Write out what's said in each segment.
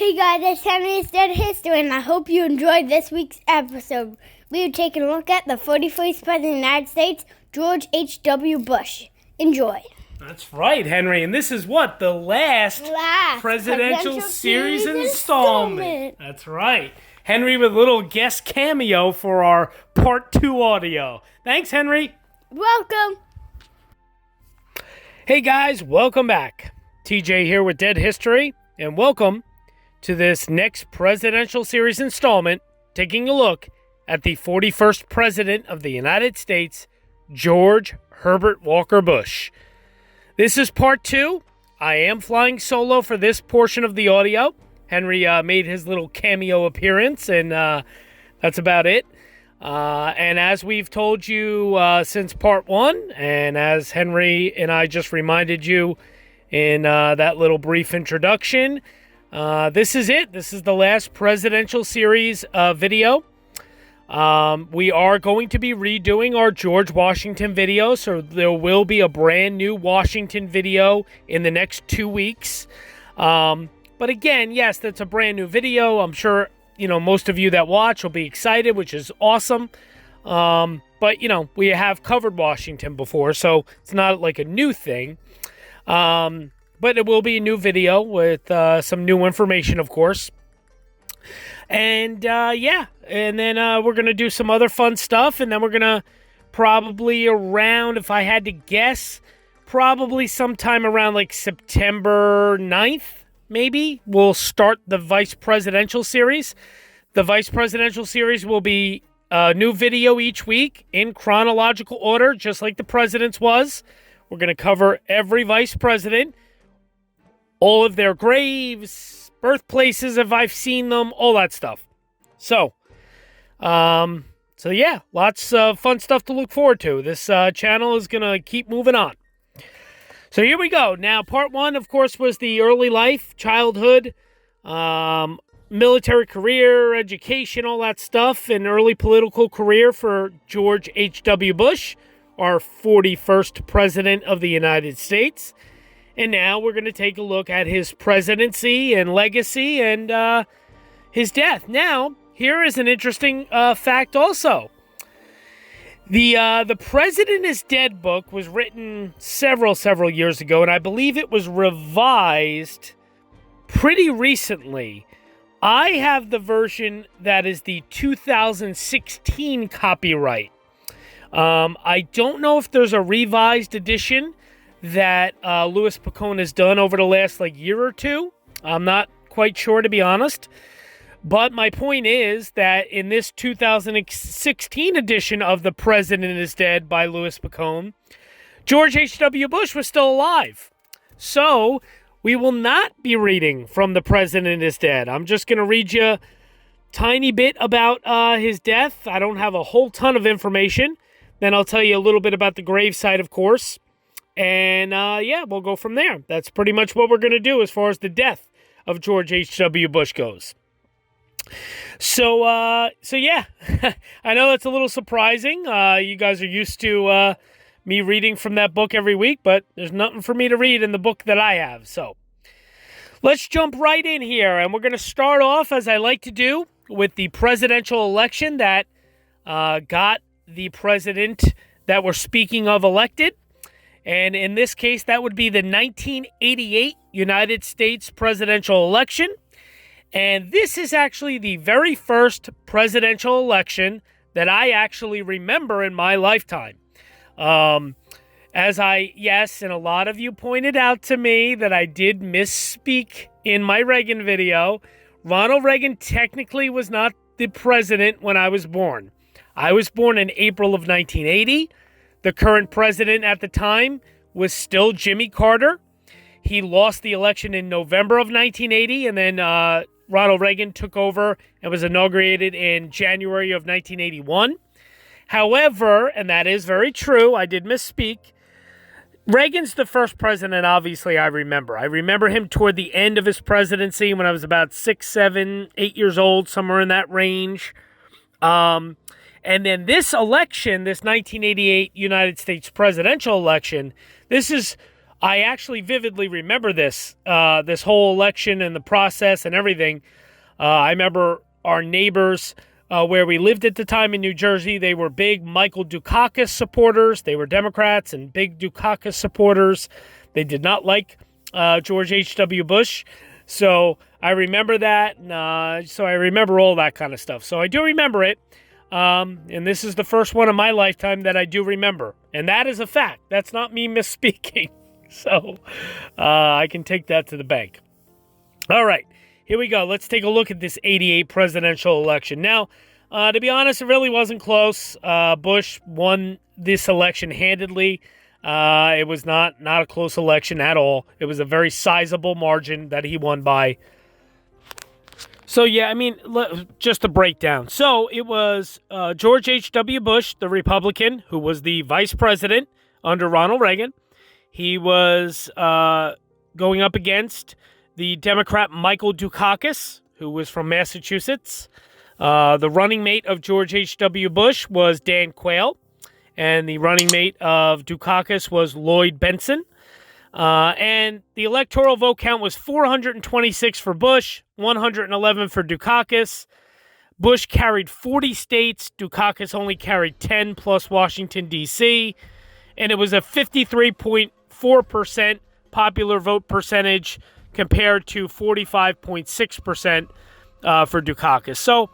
Hey guys, it's Henry's Dead History, and I hope you enjoyed this week's episode. We are taking a look at the 41st President of the United States, George H.W. Bush. Enjoy. That's right, Henry, and this is what? The last presidential series installment. That's right. Henry with a little guest cameo for our Part 2 audio. Thanks, Henry. Welcome. Hey guys, welcome back. TJ here with Dead History, and welcome to this next presidential series installment, taking a look at the 41st President of the United States, George Herbert Walker Bush. This is part 2. I am flying solo for this portion of the audio. Henry made his little cameo appearance, and that's about it. And as we've told you since part 1, and as Henry and I just reminded you in that little brief introduction, this is it. This is the last presidential series video. We are going to be redoing our George Washington video, so there will be a brand new Washington video in the next 2 weeks. But again, yes, that's a brand new video. I'm sure, most of you that watch will be excited, which is awesome. But, we have covered Washington before, so it's not like a new thing. But it will be a new video with some new information, of course. And, and then we're going to do some other fun stuff, and then we're going to probably around, if I had to guess, probably sometime around like September 9th, maybe, we'll start the Vice Presidential Series. The Vice Presidential Series will be a new video each week in chronological order, just like the President's was. We're going to cover every Vice President, all of their graves, birthplaces if I've seen them, all that stuff. So yeah, lots of fun stuff to look forward to. This channel is going to keep moving on. So here we go. Now, part 1, of course, was the early life, childhood, military career, education, all that stuff, and early political career for George H.W. Bush, our 41st President of the United States. And now we're going to take a look at his presidency and legacy and his death. Now, here is an interesting fact also. The President is Dead book was written several years ago, and I believe it was revised pretty recently. I have the version that is the 2016 copyright. I don't know if there's a revised edition that Louis Picone has done over the last year or two. I'm not quite sure, to be honest. But my point is that in this 2016 edition of The President is Dead by Louis Picone, George H.W. Bush was still alive. So we will not be reading from The President is Dead. I'm just going to read you a tiny bit about his death. I don't have a whole ton of information. Then I'll tell you a little bit about the gravesite, of course. And, we'll go from there. That's pretty much what we're going to do as far as the death of George H.W. Bush goes. So yeah, I know that's a little surprising. You guys are used to me reading from that book every week, but there's nothing for me to read in the book that I have. So let's jump right in here, and we're going to start off, as I like to do, with the presidential election that got the president that we're speaking of elected. And in this case, that would be the 1988 United States presidential election. And this is actually the very first presidential election that I actually remember in my lifetime. And a lot of you pointed out to me that I did misspeak in my Reagan video. Ronald Reagan technically was not the president when I was born. I was born in April of 1980. The current president at the time was still Jimmy Carter. He lost the election in November of 1980, and then Ronald Reagan took over and was inaugurated in January of 1981. However, and that is very true, I did misspeak, Reagan's the first president, obviously, I remember. I remember him toward the end of his presidency when I was about 6, 7, 8 years old, somewhere in that range. And then this election, this 1988 United States presidential election, this is I actually vividly remember this whole election and the process and everything. I remember our neighbors where we lived at the time in New Jersey. They were big Michael Dukakis supporters. They were Democrats and big Dukakis supporters. They did not like George H.W. Bush. So I remember that. So I remember all that kind of stuff. So I do remember it. And this is the first one in my lifetime that I do remember. And that is a fact. That's not me misspeaking. So I can take that to the bank. All right. Here we go. Let's take a look at this 88 presidential election. Now, to be honest, it really wasn't close. Bush won this election handedly. It was not a close election at all. It was a very sizable margin that he won by. So, yeah, I mean, just to break down. So, it was George H.W. Bush, the Republican, who was the vice president under Ronald Reagan. He was going up against the Democrat Michael Dukakis, who was from Massachusetts. The running mate of George H.W. Bush was Dan Quayle, and the running mate of Dukakis was Lloyd Benson. And the electoral vote count was 426 for Bush, 111 for Dukakis. Bush carried 40 states. Dukakis only carried 10 plus Washington, D.C. And it was a 53.4% popular vote percentage compared to 45.6% for Dukakis. So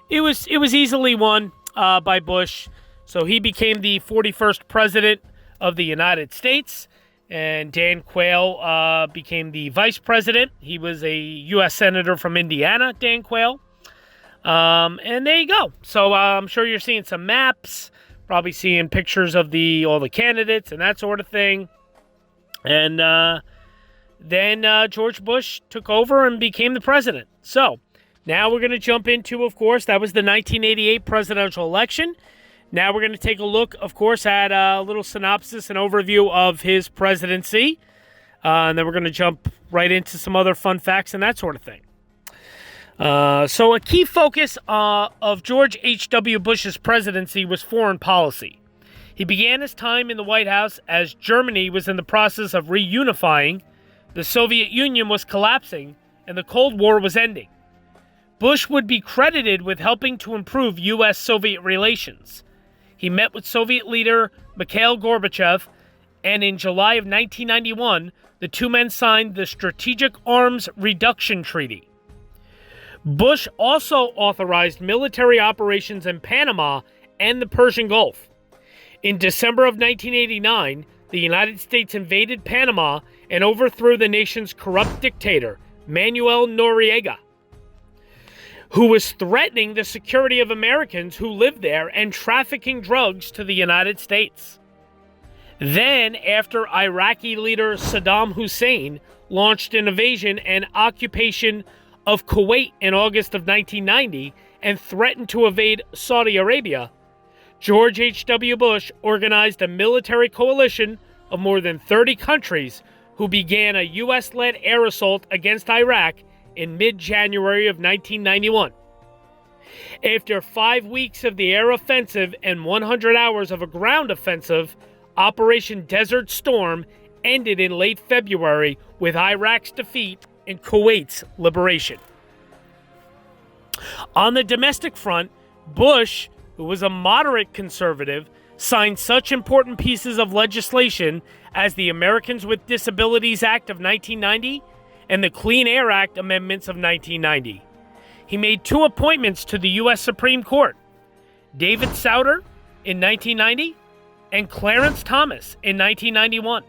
it was easily won by Bush. So he became the 41st president of the United States, and Dan Quayle became the vice president. He was a U.S. Senator from Indiana, Dan Quayle. And there you go. So I'm sure you're seeing some maps, probably seeing pictures of all the candidates and that sort of thing. And then George Bush took over and became the president. So now we're going to jump into, of course, that was the 1988 presidential election. Now we're going to take a look, of course, at a little synopsis and overview of his presidency. And then we're going to jump right into some other fun facts and that sort of thing. So a key focus of George H.W. Bush's presidency was foreign policy. He began his time in the White House as Germany was in the process of reunifying, the Soviet Union was collapsing, and the Cold War was ending. Bush would be credited with helping to improve U.S.-Soviet relations. He met with Soviet leader Mikhail Gorbachev, and in July of 1991, the two men signed the Strategic Arms Reduction Treaty. Bush also authorized military operations in Panama and the Persian Gulf. In December of 1989, the United States invaded Panama and overthrew the nation's corrupt dictator, Manuel Noriega, who was threatening the security of Americans who lived there and trafficking drugs to the United States. Then, after Iraqi leader Saddam Hussein launched an invasion and occupation of Kuwait in August of 1990 and threatened to invade Saudi Arabia, George H.W. Bush organized a military coalition of more than 30 countries who began a U.S.-led air assault against Iraq in mid-January of 1991. After 5 weeks of the air offensive and 100 hours of a ground offensive, Operation Desert Storm ended in late February with Iraq's defeat and Kuwait's liberation. On the domestic front, Bush, who was a moderate conservative, signed such important pieces of legislation as the Americans with Disabilities Act of 1990 and the Clean Air Act amendments of 1990. He made 2 appointments to the U.S. Supreme Court, David Souter in 1990 and Clarence Thomas in 1991.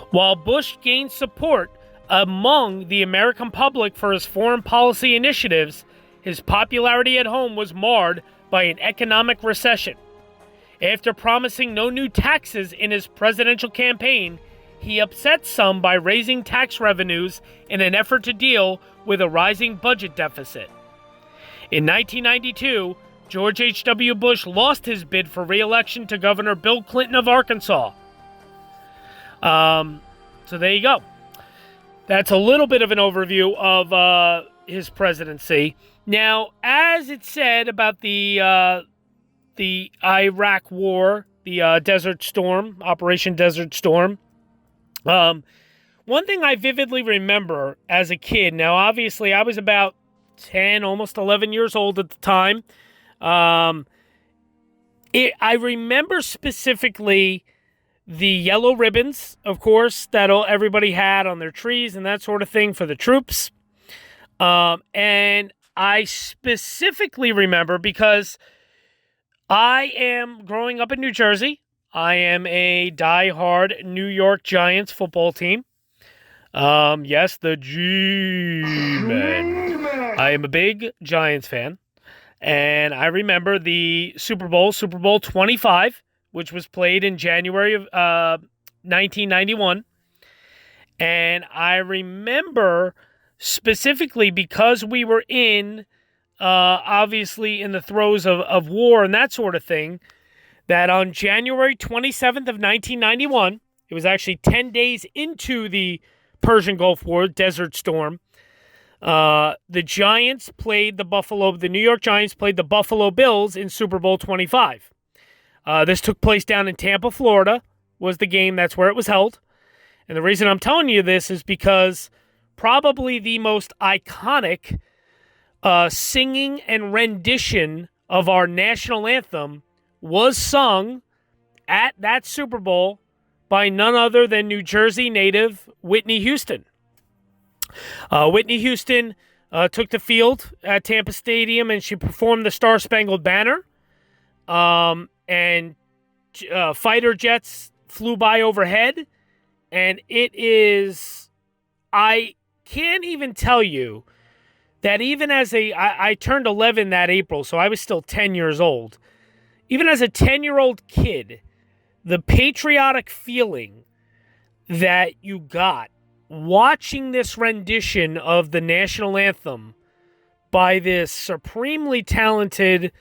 While Bush gained support among the American public for his foreign policy initiatives, his popularity at home was marred by an economic recession. After promising no new taxes in his presidential campaign, he upset some by raising tax revenues in an effort to deal with a rising budget deficit. In 1992, George H.W. Bush lost his bid for re-election to Governor Bill Clinton of Arkansas. So there you go. That's a little bit of an overview of his presidency. Now, as it said about the Iraq War, the Desert Storm, Operation Desert Storm, One thing I vividly remember as a kid, now obviously I was about 10, almost 11 years old at the time. I remember specifically the yellow ribbons, of course, that everybody had on their trees and that sort of thing for the troops. And I specifically remember because I am growing up in New Jersey. I am a diehard New York Giants football team. Yes, the G-Men. I am a big Giants fan. And I remember the Super Bowl 25, which was played in January of 1991. And I remember specifically because we were obviously in the throes of war and that sort of thing, that on January 27th of 1991, it was actually 10 days into the Persian Gulf War, Desert Storm, the New York Giants played the Buffalo Bills in Super Bowl 25. This took place down in Tampa, Florida, was the game. That's where it was held. And the reason I'm telling you this is because probably the most iconic singing and rendition of our national anthem was sung at that Super Bowl by none other than New Jersey native Whitney Houston. Whitney Houston took the field at Tampa Stadium and she performed the Star-Spangled Banner. And fighter jets flew by overhead. And I can't even tell you that even as I turned 11 that April, so I was still 10 years old. Even as a 10-year-old kid, the patriotic feeling that you got watching this rendition of the national anthem by this supremely talented,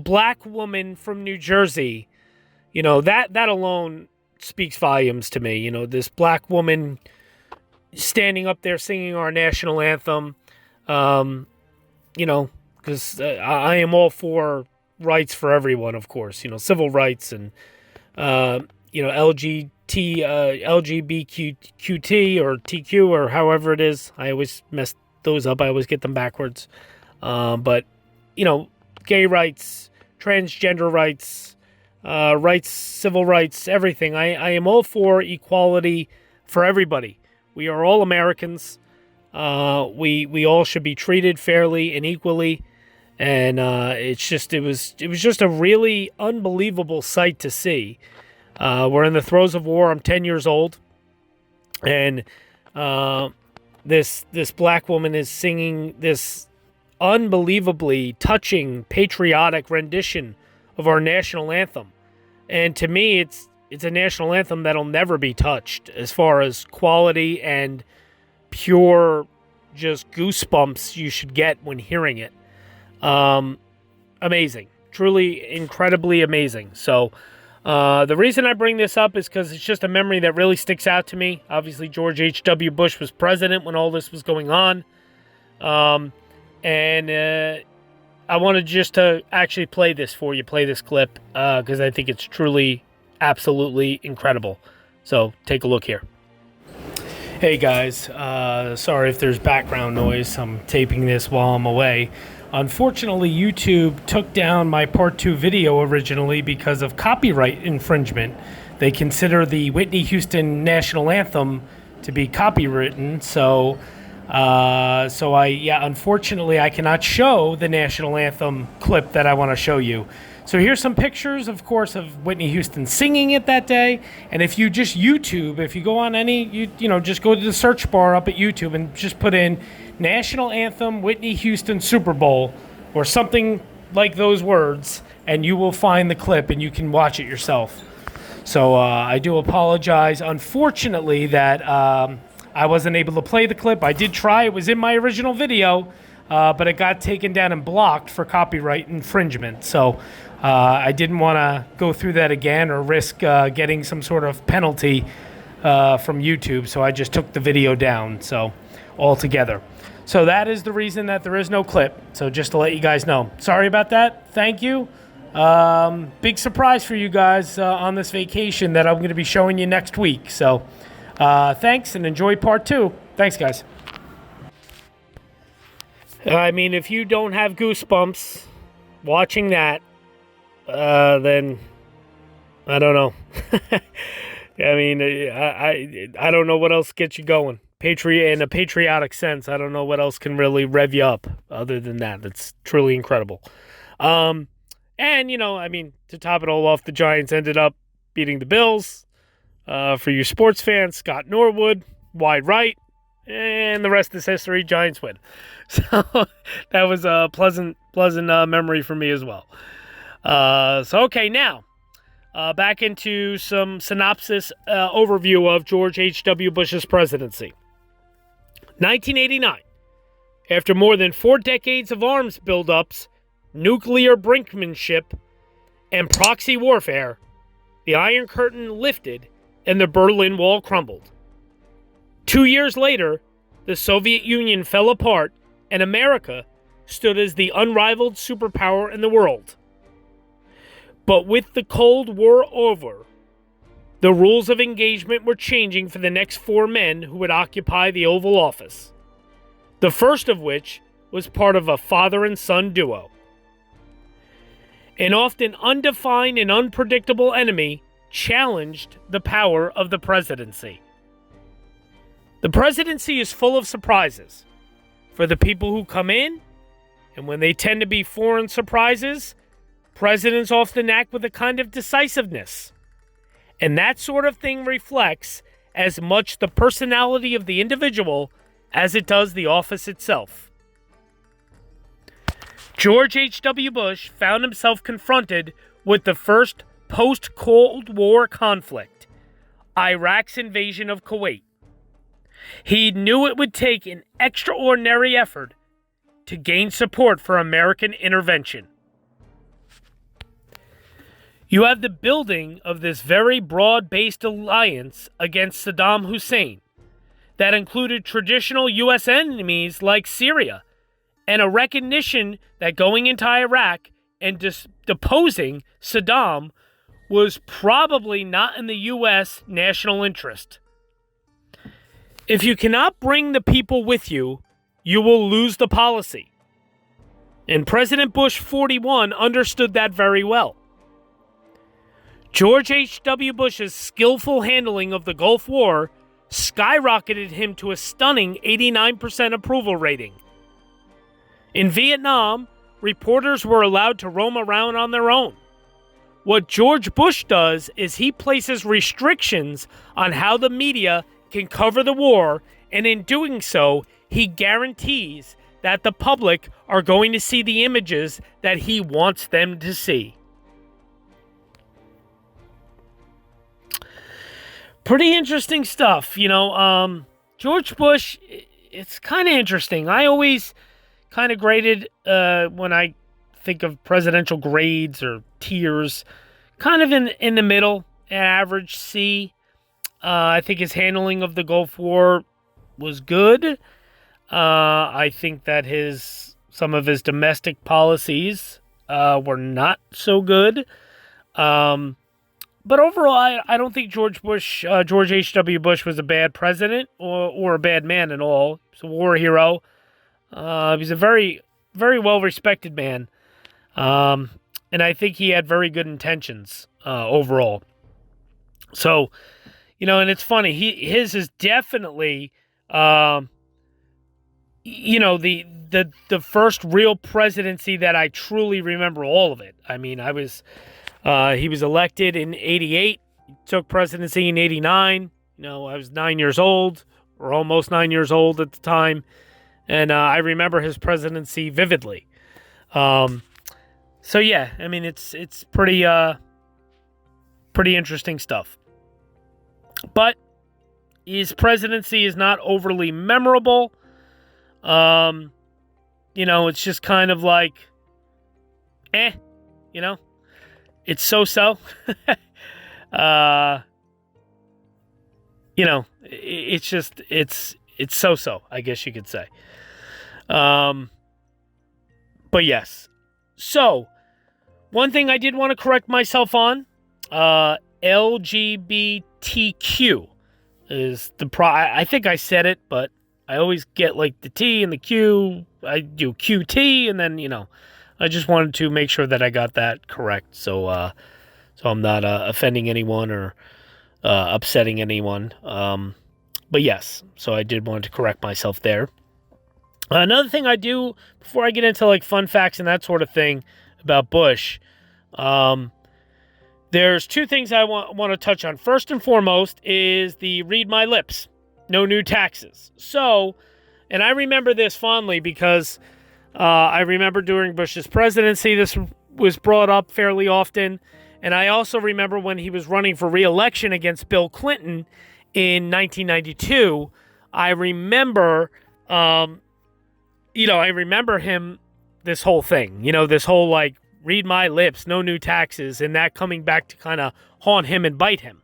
black woman from New Jersey, that alone speaks volumes to me. This black woman standing up there singing our national anthem, because I am all for rights for everyone, of course, civil rights and, LGBTQT or TQ or however it is. I always mess those up. I always get them backwards. But, gay rights, transgender rights, civil rights, everything. I am all for equality for everybody. We are all Americans. We all should be treated fairly and equally. And it was just a really unbelievable sight to see. We're in the throes of war. I'm 10 years old, and this black woman is singing this unbelievably touching, patriotic rendition of our national anthem. And to me, it's a national anthem that'll never be touched as far as quality and pure just goosebumps you should get when hearing it. Amazing. Truly incredibly amazing. So the reason I bring this up is because it's just a memory that really sticks out to me. Obviously, George H.W. Bush was president when all this was going on. And I wanted just to actually play this clip, because I think it's truly, absolutely incredible. So take a look here. Hey guys, sorry if there's background noise. I'm taping this while I'm away. Unfortunately, YouTube took down my part 2 video originally because of copyright infringement. They consider the Whitney Houston national anthem to be copywritten, so unfortunately I cannot show the national anthem clip that I want to show you. So here's some pictures, of course, of Whitney Houston singing it that day. And if you just YouTube, if you go on just go to the search bar up at YouTube and just put in National Anthem Whitney Houston Super Bowl or something like those words, and you will find the clip and you can watch it yourself. So I do apologize, unfortunately, that I wasn't able to play the clip. I did try. It was in my original video, but it got taken down and blocked for copyright infringement. So I didn't want to go through that again or risk getting some sort of penalty from YouTube. So I just took the video down, so altogether. So that is the reason that there is no clip. So just to let you guys know. Sorry about that. Thank you. Big surprise for you guys on this vacation that I'm going to be showing you next week. So Thanks, and enjoy part 2. Thanks, guys. I mean, if you don't have goosebumps watching that, then I don't know. I mean, I don't know what else gets you going. In a patriotic sense, I don't know what else can really rev you up other than that. That's truly incredible. And, I mean, to top it all off, the Giants ended up beating the Bills. For you sports fans, Scott Norwood, wide right, and the rest is history. Giants win. So that was a pleasant memory for me as well. Okay, now back into some synopsis overview of George H.W. Bush's presidency. 1989. After more than 4 decades of arms buildups, nuclear brinkmanship, and proxy warfare, the Iron Curtain lifted and the Berlin Wall crumbled. 2 years later, the Soviet Union fell apart and America stood as the unrivaled superpower in the world. But with the Cold War over, the rules of engagement were changing for the next 4 men who would occupy the Oval Office. The first of which was part of a father and son duo. An often undefined and unpredictable enemy challenged the power of the presidency. The presidency is full of surprises for the people who come in, and when they tend to be foreign surprises, presidents often act with a kind of decisiveness. And that sort of thing reflects as much the personality of the individual as it does the office itself. George H.W. Bush found himself confronted with the first post-Cold War conflict, Iraq's invasion of Kuwait. He knew it would take an extraordinary effort to gain support for American intervention. You have the building of this very broad-based alliance against Saddam Hussein that included traditional U.S. enemies like Syria, and a recognition that going into Iraq and deposing Saddam was probably not in the U.S. national interest. If you cannot bring the people with you, you will lose the policy. And President Bush 41 understood that very well. George H.W. Bush's skillful handling of the Gulf War skyrocketed him to a stunning 89% approval rating. In Vietnam, reporters were allowed to roam around on their own. What George Bush does is he places restrictions on how the media can cover the war, and in doing so, he guarantees that the public are going to see the images that he wants them to see. Pretty interesting stuff, George Bush, it's kind of interesting. I always kind of graded, when I think of presidential grades or tiers, kind of in the middle, an average C. I think his handling of the Gulf War was good. I think that some of his domestic policies were not so good. But overall, I don't think George H.W. Bush was a bad president or a bad man at all. He's a war hero. He's a very, very well-respected man. And I think he had very good intentions overall. So, and it's funny. His is definitely, the first real presidency that I truly remember all of it. I mean, he was elected in 88, took presidency in 89. I was 9 years old, or almost 9 years old at the time. And I remember his presidency vividly. So yeah, I mean, it's pretty interesting stuff. But his presidency is not overly memorable. It's just kind of like, it's so-so. It's so-so, I guess you could say. But yes. So, one thing I did want to correct myself on, LGBTQ. is I think I said it, but I always get like the T and the Q. I do QT, and then, I just wanted to make sure that I got that correct. So I'm not offending anyone or upsetting anyone. But yes, so I did want to correct myself there. Another thing I do before I get into like fun facts and that sort of thing about Bush, there's two things I want to touch on. First and foremost is the read my lips, no new taxes. So, and I remember this fondly because I remember during Bush's presidency, this was brought up fairly often. And I also remember when he was running for re-election against Bill Clinton in 1992, I remember, I remember him, this whole thing, this whole like, read my lips, no new taxes, and that coming back to kind of haunt him and bite him.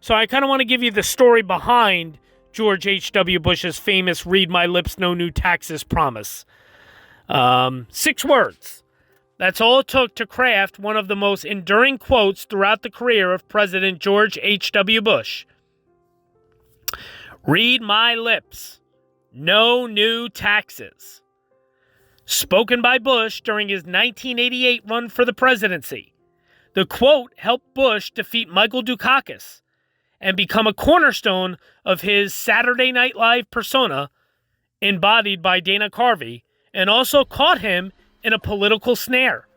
So I kind of want to give you the story behind George H.W. Bush's famous read my lips, no new taxes promise. 6 words. That's all it took to craft one of the most enduring quotes throughout the career of President George H.W. Bush. Read my lips, no new taxes. Spoken by Bush during his 1988 run for the presidency. The quote helped Bush defeat Michael Dukakis and become a cornerstone of his Saturday Night Live persona, embodied by Dana Carvey, and also caught him in a political snare.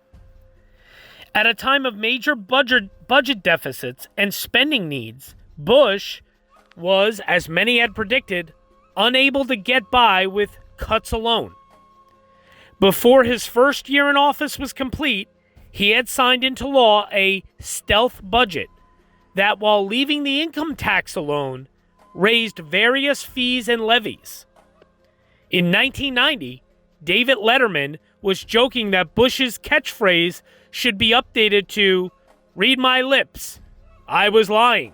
At a time of major budget deficits and spending needs, Bush was, as many had predicted, unable to get by with cuts alone. Before his first year in office was complete, he had signed into law a stealth budget that, while leaving the income tax alone, raised various fees and levies. In 1990, David Letterman was joking that Bush's catchphrase should be updated to, read my lips, I was lying.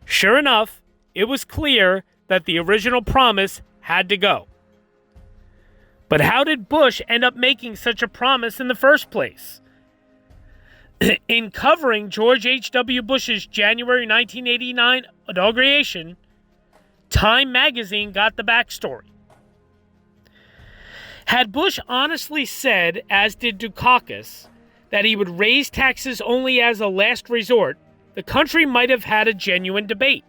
Sure enough, it was clear that the original promise had to go. But how did Bush end up making such a promise in the first place? In covering George H.W. Bush's January 1989 inauguration, Time magazine got the backstory. Had Bush honestly said, as did Dukakis, that he would raise taxes only as a last resort, the country might have had a genuine debate.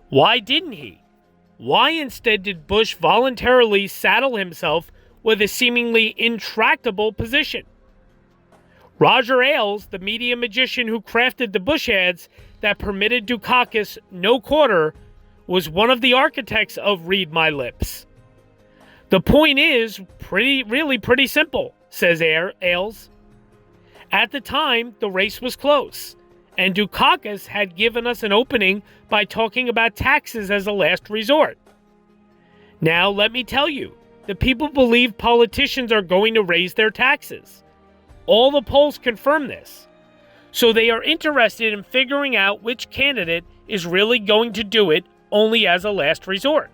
Why didn't he? Why instead did Bush voluntarily saddle himself with a seemingly intractable position? Roger Ailes, the media magician who crafted the Bush ads that permitted Dukakis no quarter, was one of the architects of Read My Lips. The point is really pretty simple, says Ailes. At the time, the race was close, and Dukakis had given us an opening by talking about taxes as a last resort. Now, let me tell you, the people believe politicians are going to raise their taxes. All the polls confirm this. So they are interested in figuring out which candidate is really going to do it only as a last resort.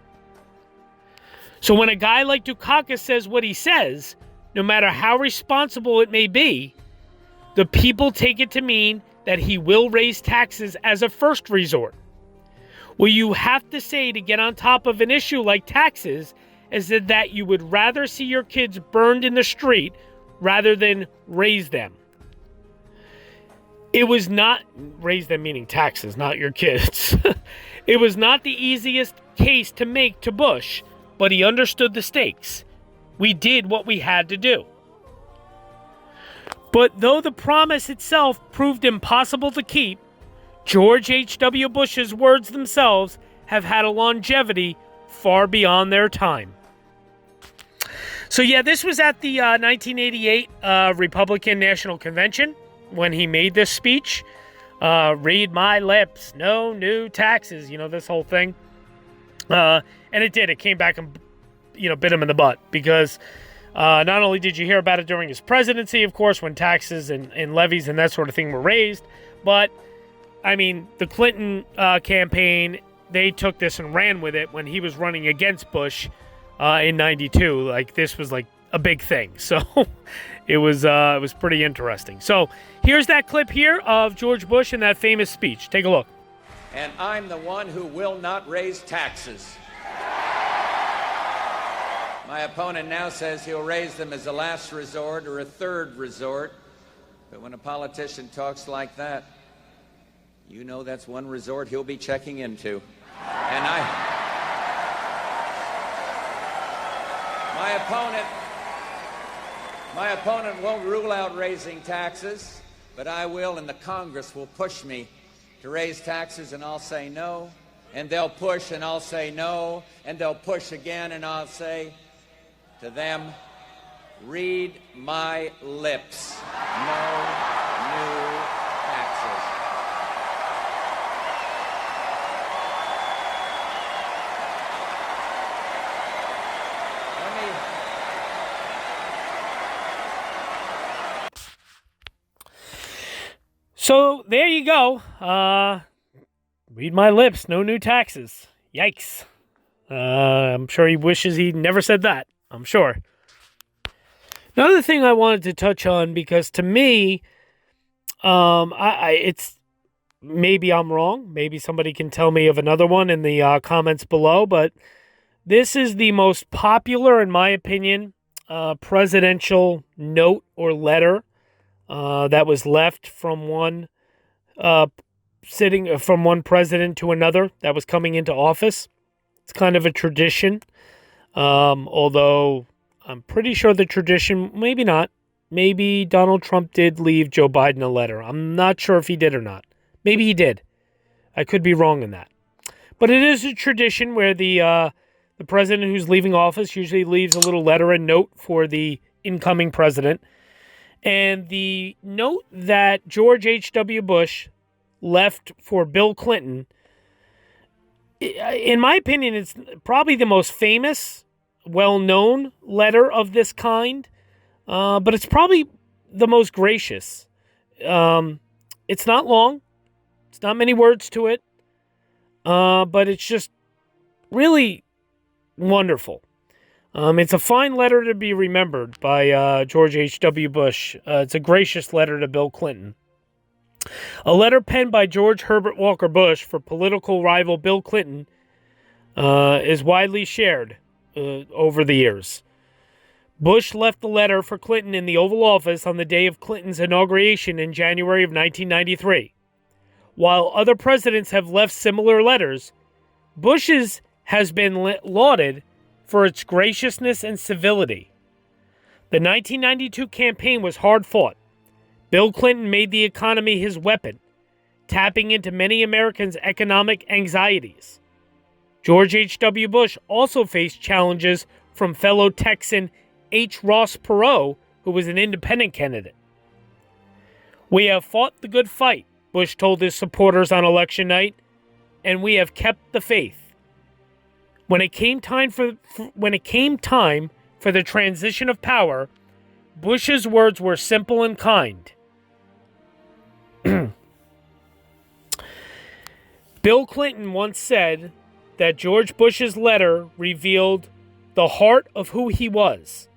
So when a guy like Dukakis says what he says, no matter how responsible it may be, the people take it to mean that he will raise taxes as a first resort. What you have to say to get on top of an issue like taxes is that you would rather see your kids burned in the street rather than raise them. It was not, raise them meaning taxes, not your kids. It was not the easiest case to make to Bush, but he understood the stakes. We did what we had to do. But though the promise itself proved impossible to keep, George H.W. Bush's words themselves have had a longevity far beyond their time. So yeah, this was at the 1988 Republican National Convention when he made this speech. Read my lips, no new taxes, this whole thing. And it did. It came back and, bit him in the butt because not only did you hear about it during his presidency, of course, when taxes and levies and that sort of thing were raised, but the Clinton campaign, they took this and ran with it when he was running against Bush in 92. Like, this was like a big thing. So it was pretty interesting. So here's that clip here of George Bush in that famous speech. Take a look. and I'm the one who will not raise taxes. My opponent now says he'll raise them as a last resort or a third resort. But when a politician talks like that, you know that's one resort he'll be checking into. And my opponent won't rule out raising taxes, but I will, and the Congress will push me to raise taxes, and I'll say no. And they'll push, and I'll say no. And they'll push again, and I'll say to them, read my lips. No new taxes. So there you go. Read my lips. No new taxes. Yikes. I'm sure he wishes he never said that. I'm sure. Another thing I wanted to touch on, because to me, it's maybe I'm wrong. Maybe somebody can tell me of another one in the comments below. But this is the most popular, in my opinion, presidential note or letter that was left from one from one president to another that was coming into office. It's kind of a tradition. Although I'm pretty sure the tradition, maybe not. Maybe Donald Trump did leave Joe Biden a letter. I'm not sure if he did or not. Maybe he did. I could be wrong in that. But it is a tradition where the president who's leaving office usually leaves a little letter and note for the incoming president. And the note that George H.W. Bush left for Bill Clinton, in my opinion, it's probably the most famous, well-known letter of this kind, but it's probably the most gracious. It's not long. It's not many words to it, but it's just really wonderful. It's a fine letter to be remembered by George H.W. Bush. It's a gracious letter to Bill Clinton. A letter penned by George Herbert Walker Bush for political rival Bill Clinton is widely shared over the years. Bush left the letter for Clinton in the Oval Office on the day of Clinton's inauguration in January of 1993. While other presidents have left similar letters, Bush's has been lauded for its graciousness and civility. The 1992 campaign was hard fought. Bill Clinton made the economy his weapon, tapping into many Americans' economic anxieties. George H.W. Bush also faced challenges from fellow Texan H. Ross Perot, who was an independent candidate. "We have fought the good fight," Bush told his supporters on election night, "and we have kept the faith. When it came time for the transition of power, Bush's words were simple and kind. Bill Clinton once said that George Bush's letter revealed the heart of who he was.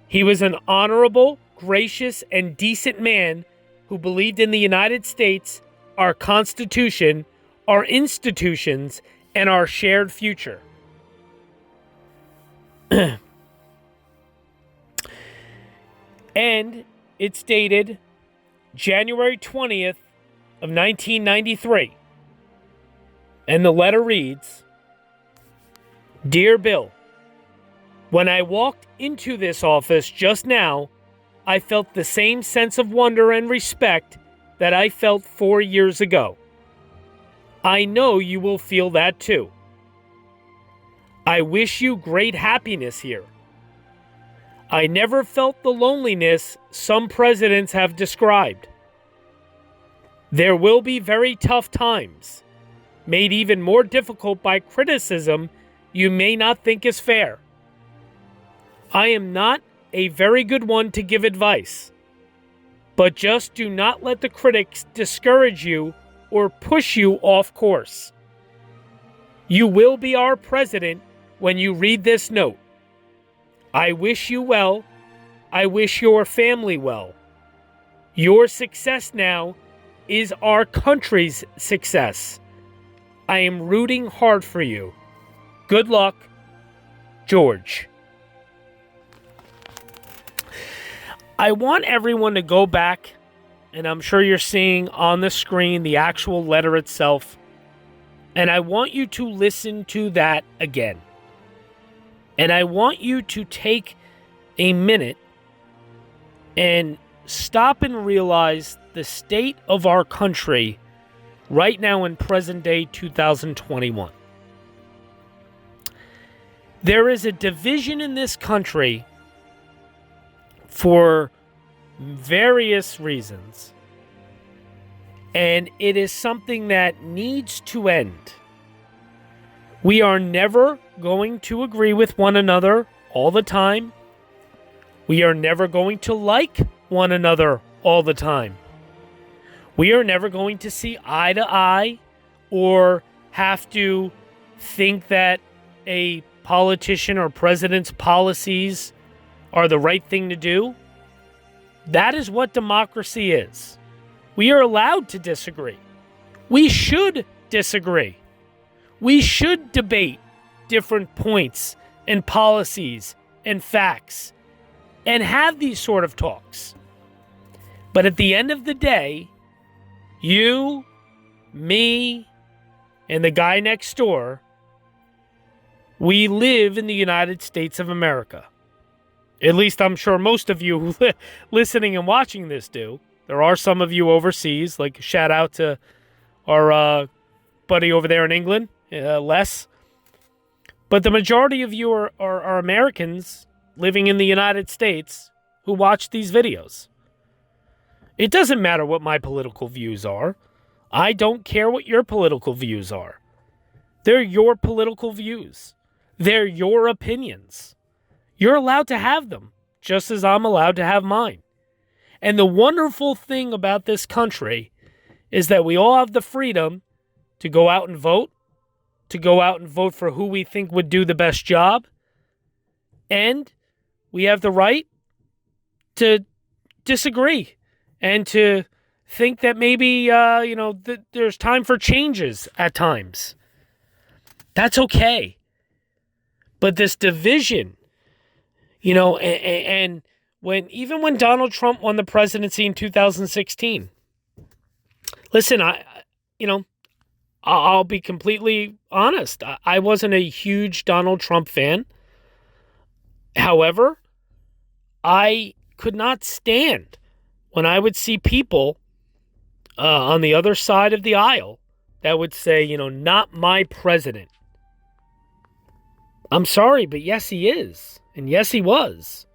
He was an honorable, gracious, and decent man who believed in the United States, our Constitution, our institutions, and our shared future." And it's dated January 20th of 1993. And the letter reads, "Dear Bill, when I walked into this office just now, I felt the same sense of wonder and respect that I felt 4 years ago. I know you will feel that too. I wish you great happiness here. I never felt the loneliness some presidents have described. There will be very tough times, made even more difficult by criticism you may not think is fair. I am not a very good one to give advice, but just do not let the critics discourage you or push you off course. You will be our president when you read this note. I wish you well. I wish your family well. Your success now is our country's success. I am rooting hard for you. Good luck, George. I want everyone to go back, and I'm sure you're seeing on the screen the actual letter itself, and I want you to listen to that again. And I want you to take a minute and stop and realize the state of our country right now in present day 2021. There is a division in this country for various reasons, and it is something that needs to end. We are never going to agree with one another all the time. We are never going to like one another all the time. We are never going to see eye to eye or have to think that a politician or president's policies are the right thing to do. That is what democracy is. We are allowed to disagree. We should disagree. We should debate different points and policies and facts and have these sort of talks. But at the end of the day, you, me, and the guy next door, we live in the United States of America. At least I'm sure most of you who listening and watching this do. There are some of you overseas, like shout out to our buddy over there in England, Les. But the majority of you are Americans living in the United States who watch these videos. It doesn't matter what my political views are. I don't care what your political views are. They're your political views. They're your opinions. You're allowed to have them, just as I'm allowed to have mine. And the wonderful thing about this country is that we all have the freedom to go out and vote, for who we think would do the best job, and we have the right to disagree and to think that maybe, there's time for changes at times. That's okay. But this division, and even when Donald Trump won the presidency in 2016, listen, I'll be completely honest. I wasn't a huge Donald Trump fan. However, I could not stand when I would see people on the other side of the aisle that would say, not my president. I'm sorry, but yes, he is. And yes, he was.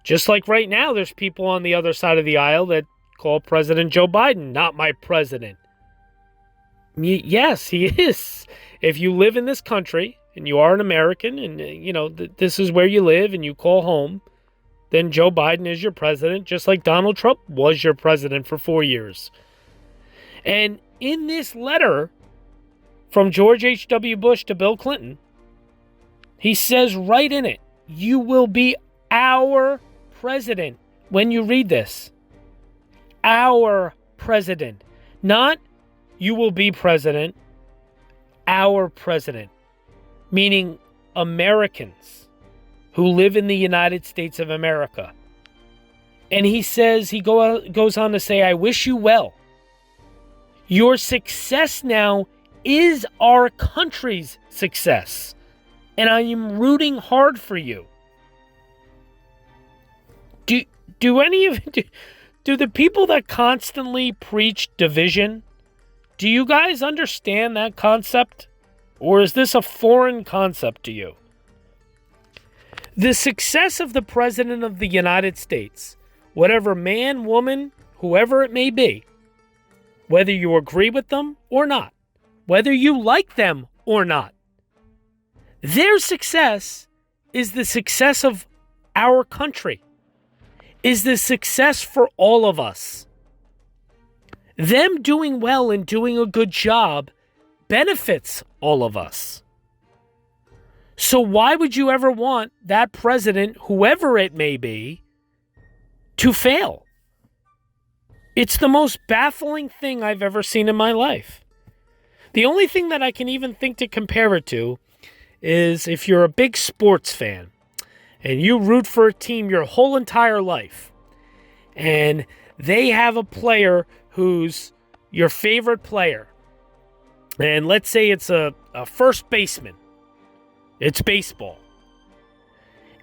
Just like right now, there's people on the other side of the aisle that call President Joe Biden not my president. Yes, he is. If you live in this country and you are an American and, this is where you live and you call home, then Joe Biden is your president, just like Donald Trump was your president for 4 years. And in this letter from George H.W. Bush to Bill Clinton, he says right in it, you will be our president when you read this. Our president. Not you will be president. Our president. Meaning Americans who live in the United States of America. And he says, he goes on to say, I wish you well. Your success now is our country's success. And I am rooting hard for you. Do the people that constantly preach division, do you guys understand that concept? Or is this a foreign concept to you? The success of the President of the United States, whatever man, woman, whoever it may be, whether you agree with them or not, whether you like them or not, their success is the success of our country, is the success for all of us. Them doing well and doing a good job benefits all of us. So why would you ever want that president, whoever it may be, to fail? It's the most baffling thing I've ever seen in my life. The only thing that I can even think to compare it to is if you're a big sports fan and you root for a team your whole entire life, and they have a player who's your favorite player, and let's say it's a first baseman. It's baseball.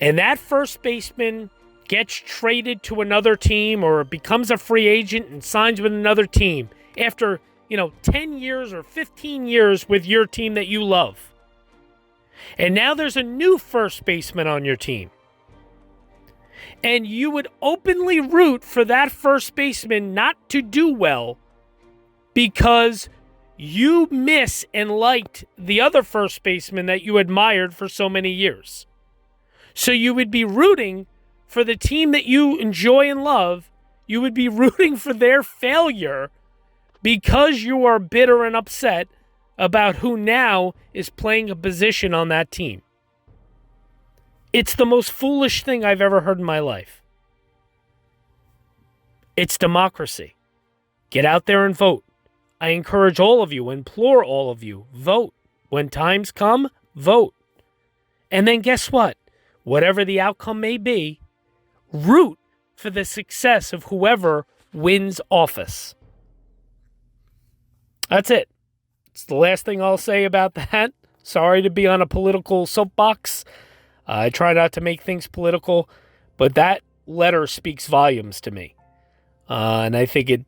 And that first baseman gets traded to another team or becomes a free agent and signs with another team after, 10 years or 15 years with your team that you love. And now there's a new first baseman on your team. And you would openly root for that first baseman not to do well because you miss and liked the other first baseman that you admired for so many years. So you would be rooting for the team that you enjoy and love. You would be rooting for their failure because you are bitter and upset about who now is playing a position on that team. It's the most foolish thing I've ever heard in my life. It's democracy. Get out there and vote. I encourage all of you, implore all of you, vote. When times come, vote. And then guess what? Whatever the outcome may be, root for the success of whoever wins office. That's it. It's the last thing I'll say about that. Sorry to be on a political soapbox. I try not to make things political, but that letter speaks volumes to me. And I think it's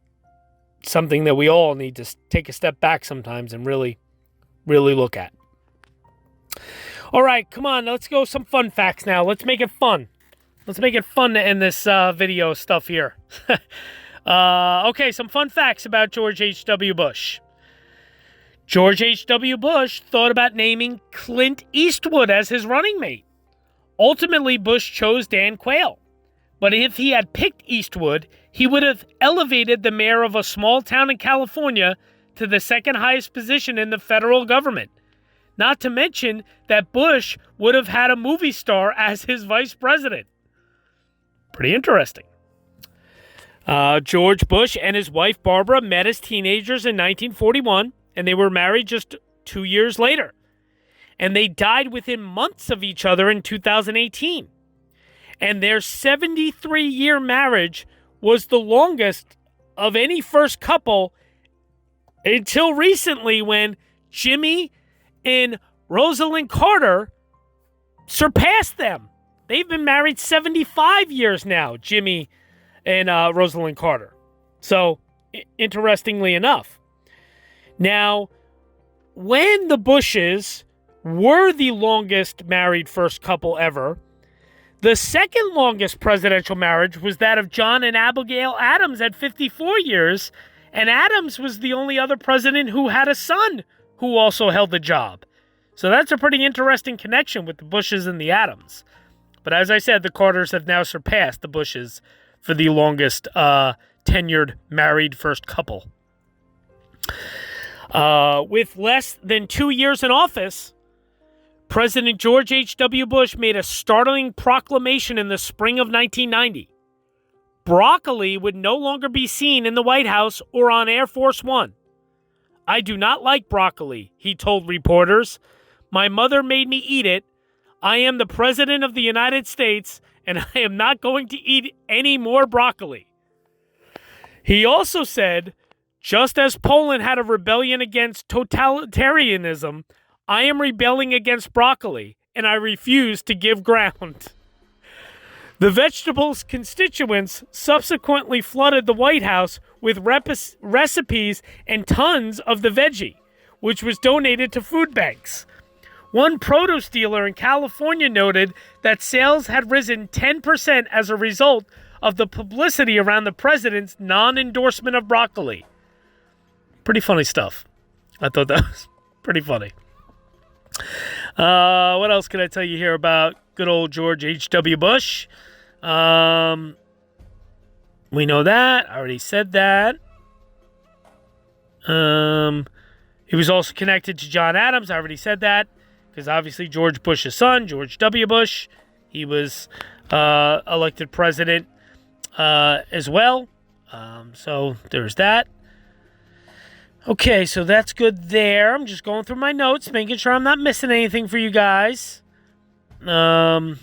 something that we all need to take a step back sometimes and really, really look at. All right, come on, let's go some fun facts now. Let's make it fun. Let's make it fun to end this video stuff here. Okay, some fun facts about George H.W. Bush. George H.W. Bush thought about naming Clint Eastwood as his running mate. Ultimately, Bush chose Dan Quayle. But if he had picked Eastwood, he would have elevated the mayor of a small town in California to the second highest position in the federal government. Not to mention that Bush would have had a movie star as his vice president. Pretty interesting. George Bush and his wife Barbara met as teenagers in 1941, and they were married just 2 years later. And they died within months of each other in 2018. And their 73-year marriage was the longest of any first couple until recently when Jimmy and Rosalind Carter surpassed them. They've been married 75 years now, Jimmy and Rosalind Carter. So, interestingly enough. Now, when the Bushes were the longest married first couple ever, the second longest presidential marriage was that of John and Abigail Adams at 54 years, and Adams was the only other president who had a son who also held the job. So that's a pretty interesting connection with the Bushes and the Adams. But as I said, the Carters have now surpassed the Bushes for the longest tenured married first couple. With less than 2 years in office, President George H.W. Bush made a startling proclamation in the spring of 1990. Broccoli would no longer be seen in the White House or on Air Force One. "I do not like broccoli," he told reporters. "My mother made me eat it. I am the President of the United States, and I am not going to eat any more broccoli." He also said, "Just as Poland had a rebellion against totalitarianism, I am rebelling against broccoli, and I refuse to give ground." The vegetable's constituents subsequently flooded the White House with recipes and tons of the veggie, which was donated to food banks. One produce dealer in California noted that sales had risen 10% as a result of the publicity around the president's non-endorsement of broccoli. Pretty funny stuff. I thought that was pretty funny. What else can I tell you here about good old George H.W. Bush? We know that. I already said that. He was also connected to John Adams. I already said that. Because obviously George Bush's son, George W. Bush, he was elected president as well. So there's that. Okay, so that's good there. I'm just going through my notes, making sure I'm not missing anything for you guys. No,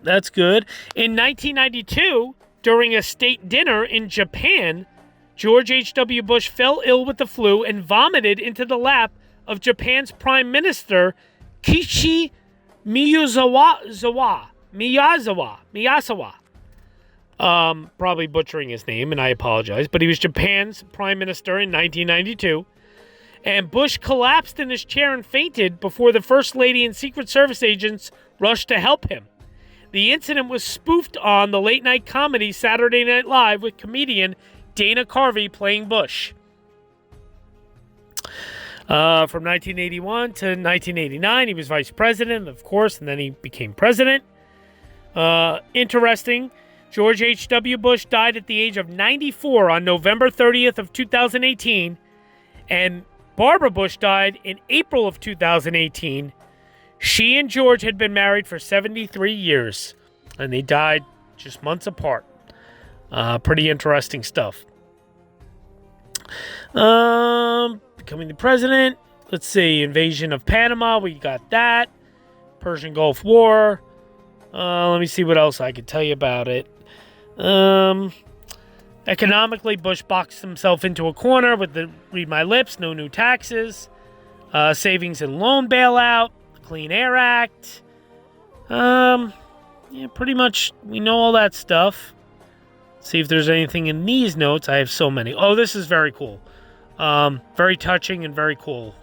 that's good. In 1992, during a state dinner in Japan, George H.W. Bush fell ill with the flu and vomited into the lap of Japan's Prime Minister Kishi Miyazawa. Probably butchering his name, and I apologize, but he was Japan's Prime Minister in 1992. And Bush collapsed in his chair and fainted before the First Lady and Secret Service agents rushed to help him. The incident was spoofed on the late-night comedy Saturday Night Live with comedian Dana Carvey playing Bush. From 1981 to 1989, he was vice president, of course, and then he became president. Interesting, George H.W. Bush died at the age of 94 on November 30th of 2018, and Barbara Bush died in April of 2018. She and George had been married for 73 years, and they died just months apart. Pretty interesting stuff. Becoming the president. Let's see. Invasion of Panama. We got that. Persian Gulf War. Let me see what else I could tell you about it. Economically, Bush boxed himself into a corner with the read my lips, no new taxes, savings and loan bailout, Clean Air Act. Pretty much we know all that stuff. See if there's anything in these notes. I have so many. Oh, this is very cool. Very touching and very cool.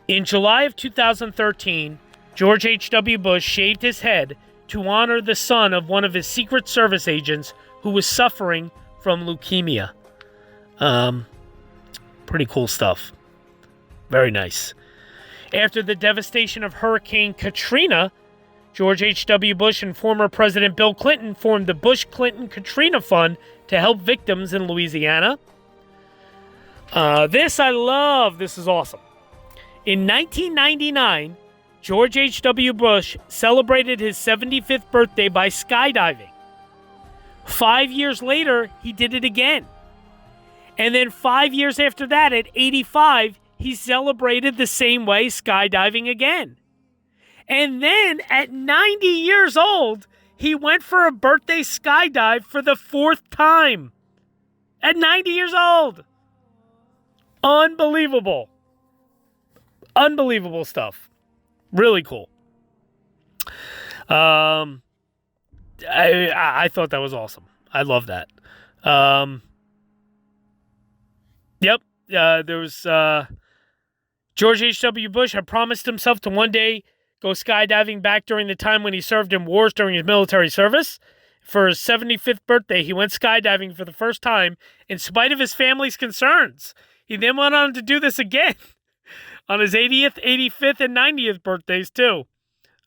In July of 2013, George H.W. Bush shaved his head to honor the son of one of his Secret Service agents who was suffering from leukemia. Pretty cool stuff. Very nice. After the devastation of Hurricane Katrina, George H.W. Bush and former President Bill Clinton formed the Bush-Clinton-Katrina Fund to help victims in Louisiana. This I love. This is awesome. In 1999, George H.W. Bush celebrated his 75th birthday by skydiving. 5 years later, he did it again. And then 5 years after that, at 85, he celebrated the same way, skydiving again. And then at 90 years old, he went for a birthday skydive for the 4th time. At 90 years old. Unbelievable. Unbelievable stuff. Really cool. I thought that was awesome. I love that. Yep. There was George H.W. Bush had promised himself to one day go skydiving back during the time when he served in wars during his military service. For his 75th birthday, he went skydiving for the first time in spite of his family's concerns. He then went on to do this again on his 80th, 85th, and 90th birthdays, too.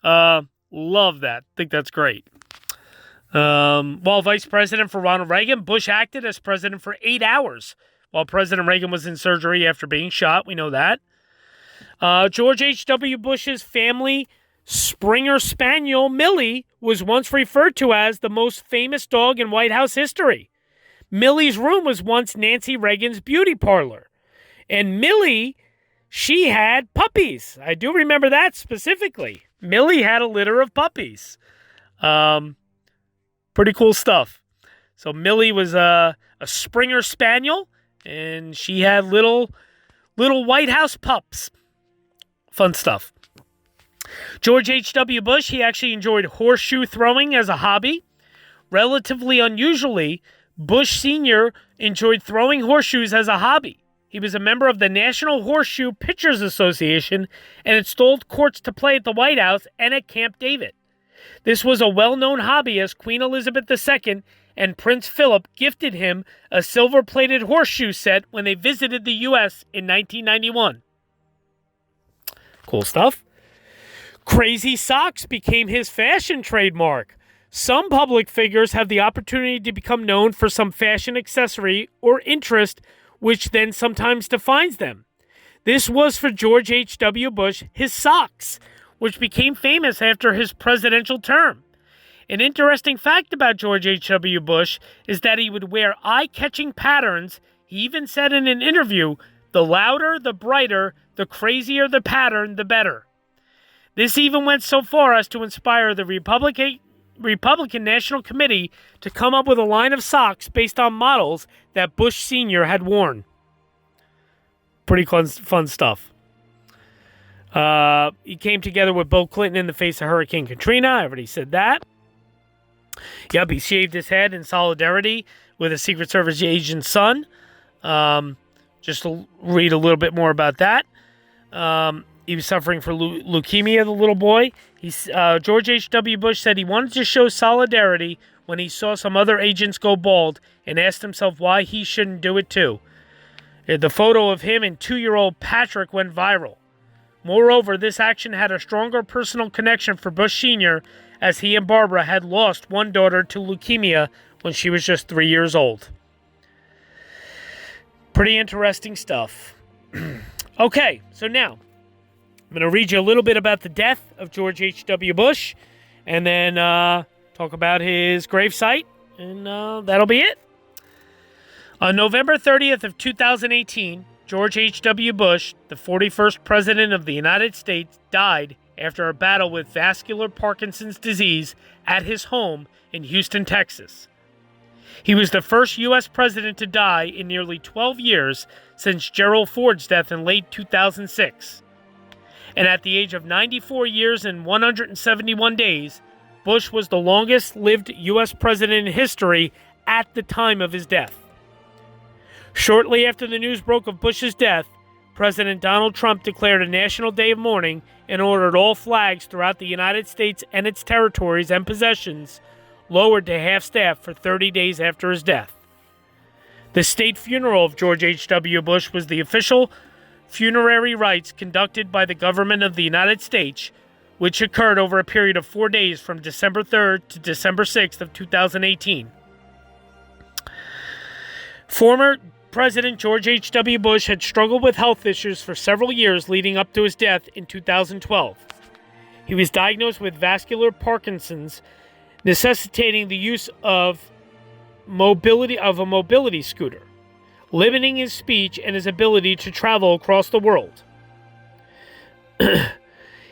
Love that. Think that's great. While vice president for Ronald Reagan, Bush acted as president for 8 hours while President Reagan was in surgery after being shot. We know that. George H.W. Bush's family Springer Spaniel, Millie, was once referred to as the most famous dog in White House history. Millie's room was once Nancy Reagan's beauty parlor. And Millie, she had puppies. I do remember that specifically. Millie had a litter of puppies. Pretty cool stuff. So Millie was a Springer Spaniel, and she had little White House pups. Fun stuff. George H.W. Bush, he actually enjoyed horseshoe throwing as a hobby. Relatively unusually, Bush Sr. enjoyed throwing horseshoes as a hobby. He was a member of the National Horseshoe Pitchers Association and installed courts to play at the White House and at Camp David. This was a well-known hobby as Queen Elizabeth II and Prince Philip gifted him a silver-plated horseshoe set when they visited the U.S. in 1991. Cool stuff. Crazy socks became his fashion trademark. Some public figures have the opportunity to become known for some fashion accessory or interest, which then sometimes defines them. This was for George H.W. Bush, his socks, which became famous after his presidential term. An interesting fact about George H.W. Bush is that he would wear eye-catching patterns. He even said in an interview, "The louder, the brighter, the crazier the pattern, the better." This even went so far as to inspire the Republican National Committee to come up with a line of socks based on models that Bush Sr. had worn. Pretty fun stuff. He came together with Bill Clinton in the face of Hurricane Katrina. I already said that. Yep, he shaved his head in solidarity with a Secret Service agent's son. Just to read a little bit more about that. He was suffering from leukemia, the little boy. George H.W. Bush said he wanted to show solidarity when he saw some other agents go bald and asked himself why he shouldn't do it too. The photo of him and 2-year-old Patrick went viral. Moreover, this action had a stronger personal connection for Bush Sr., as he and Barbara had lost one daughter to leukemia when she was just 3 years old. Pretty interesting stuff. Okay, so now I'm going to read you a little bit about the death of George H.W. Bush, and then talk about his gravesite, and that'll be it. On November 30th of 2018, George H.W. Bush, the 41st President of the United States, died after a battle with vascular Parkinson's disease at his home in Houston, Texas. He was the first U.S. president to die in nearly 12 years since Gerald Ford's death in late 2006. And at the age of 94 years and 171 days, Bush was the longest-lived U.S. president in history at the time of his death. Shortly after the news broke of Bush's death, President Donald Trump declared a national day of mourning and ordered all flags throughout the United States and its territories and possessions lowered to half-staff for 30 days after his death. The state funeral of George H.W. Bush was the official funerary rites conducted by the government of the United States, which occurred over a period of 4 days from December 3rd to December 6th of 2018. Former President George H.W. Bush had struggled with health issues for several years leading up to his death in 2012. He was diagnosed with vascular Parkinson's, necessitating the use of a mobility scooter, limiting his speech and his ability to travel across the world.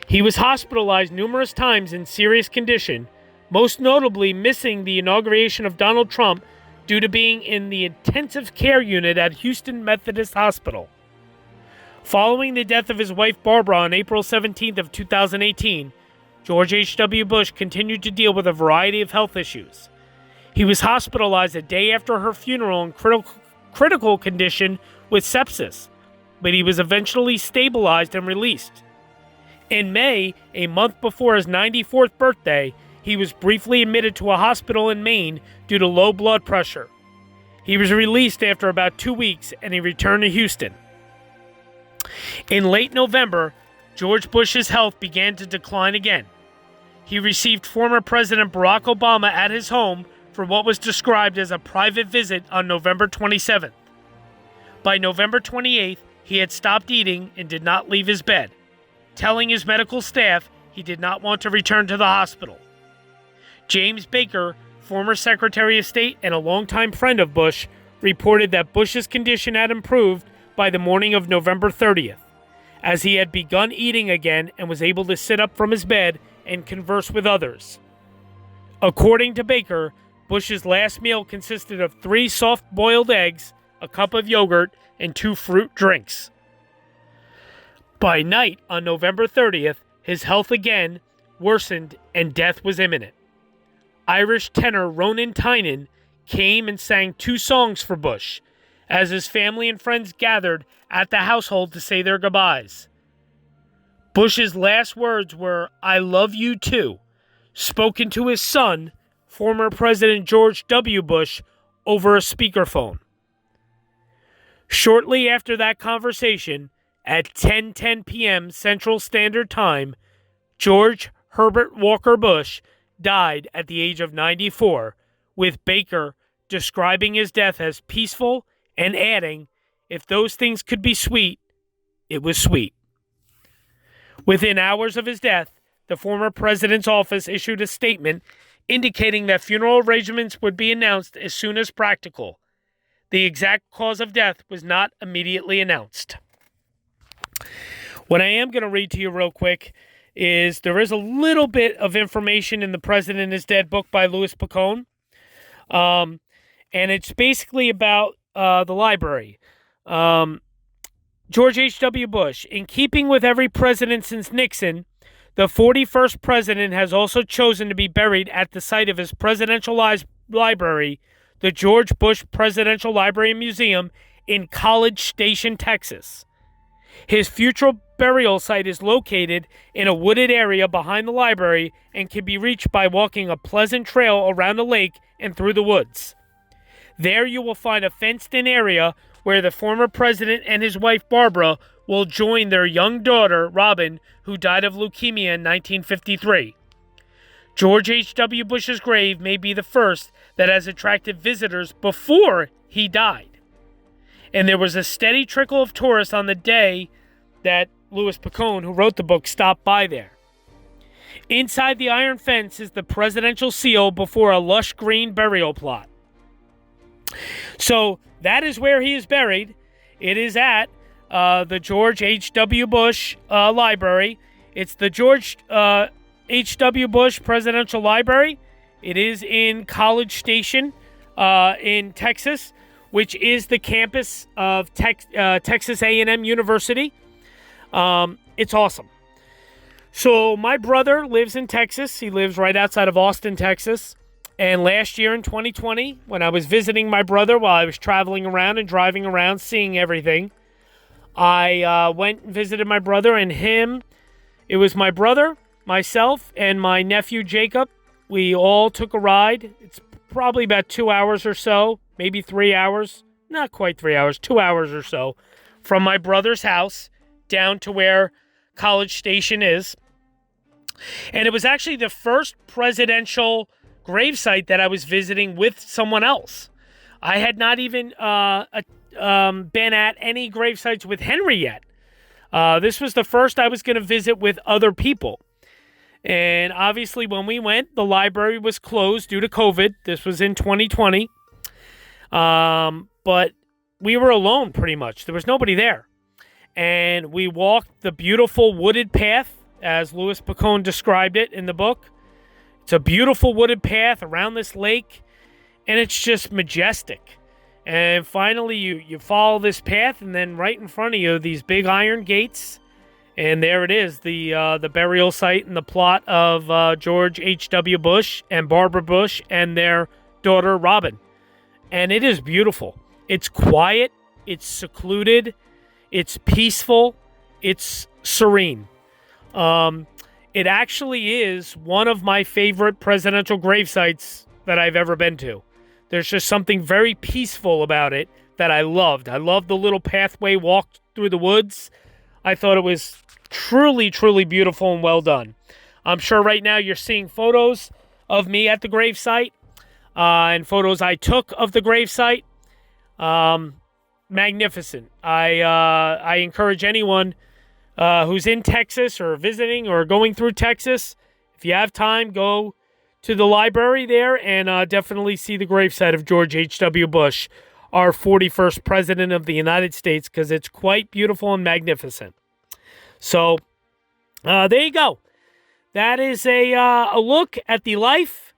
He was hospitalized numerous times in serious condition, most notably missing the inauguration of Donald Trump due to being in the intensive care unit at Houston Methodist Hospital. Following the death of his wife Barbara on April 17th of 2018, George H.W. Bush continued to deal with a variety of health issues. He was hospitalized a day after her funeral in critical condition with sepsis, but he was eventually stabilized and released. In May, a month before his 94th birthday, he was briefly admitted to a hospital in Maine due to low blood pressure. He was released after about 2 weeks and he returned to Houston. In late November, George Bush's health began to decline again. He received former President Barack Obama at his home for what was described as a private visit on November 27th. By November 28th, he had stopped eating and did not leave his bed, telling his medical staff he did not want to return to the hospital. James Baker, former Secretary of State and a longtime friend of Bush, reported that Bush's condition had improved by the morning of November 30th, as he had begun eating again and was able to sit up from his bed and converse with others. According to Baker, Bush's last meal consisted of 3 soft-boiled eggs, a cup of yogurt, and 2 fruit drinks. By night on November 30th, his health again worsened and death was imminent. Irish tenor Ronan Tynan came and sang 2 songs for Bush, as his family and friends gathered at the household to say their goodbyes. Bush's last words were, "I love you too," spoken to his son, former President George W. Bush, over a speakerphone. Shortly after that conversation, at 10:10 p.m. Central Standard Time, George Herbert Walker Bush died at the age of 94, with Baker describing his death as peaceful and adding, "If those things could be sweet, it was sweet." Within hours of his death, the former president's office issued a statement indicating that funeral arrangements would be announced as soon as practical. The exact cause of death was not immediately announced. What I am going to read to you real quick is there is a little bit of information in The President is Dead book by Louis Picone. And it's basically about the library. George H.W. Bush, in keeping with every president since Nixon, the 41st president has also chosen to be buried at the site of his presidential library, the George Bush Presidential Library and Museum in College Station, Texas. His future burial site is located in a wooded area behind the library and can be reached by walking a pleasant trail around the lake and through the woods. There you will find a fenced-in area where the former president and his wife Barbara will join their young daughter, Robin, who died of leukemia in 1953. George H.W. Bush's grave may be the first that has attracted visitors before he died. And there was a steady trickle of tourists on the day that Louis Picone, who wrote the book, stopped by there. Inside the iron fence is the presidential seal before a lush green burial plot. So that is where he is buried. It is at the George H.W. Bush Library. It's the George H.W. Bush Presidential Library. It is in College Station in Texas, which is the campus of Texas A&M University. It's awesome. So my brother lives in Texas. He lives right outside of Austin, Texas. And last year in 2020, when I was visiting my brother while I was traveling around and driving around, seeing everything, I went and visited my brother and him. It was my brother, myself, and my nephew, Jacob. We all took a ride. It's probably about 2 hours or so, maybe 3 hours. Not quite 3 hours, 2 hours or so, from my brother's house down to where College Station is. And it was actually the first presidential gravesite that I was visiting with someone else. I had not even been at any gravesites with Henry yet. This was the first I was going to visit with other people. And obviously when we went, the library was closed due to COVID. This was in 2020. But we were alone pretty much. There was nobody there. And we walked the beautiful wooded path, as Louis Picone described it in the book. It's a beautiful wooded path around this lake, and it's just majestic. And finally, you follow this path, and then right in front of you, these big iron gates, and there it is, the burial site and the plot of George H.W. Bush and Barbara Bush and their daughter, Robin. And it is beautiful. It's quiet. It's secluded. It's peaceful. It's serene. It actually is one of my favorite presidential gravesites that I've ever been to. There's just something very peaceful about it that I loved. I loved the little pathway walked through the woods. I thought it was truly, truly beautiful and well done. I'm sure right now you're seeing photos of me at the gravesite and photos I took of the gravesite. Magnificent. I encourage anyone who's in Texas or visiting or going through Texas, if you have time, go to the library there and definitely see the gravesite of George H.W. Bush, our 41st President of the United States, because it's quite beautiful and magnificent. So, there you go. That is a look at the life,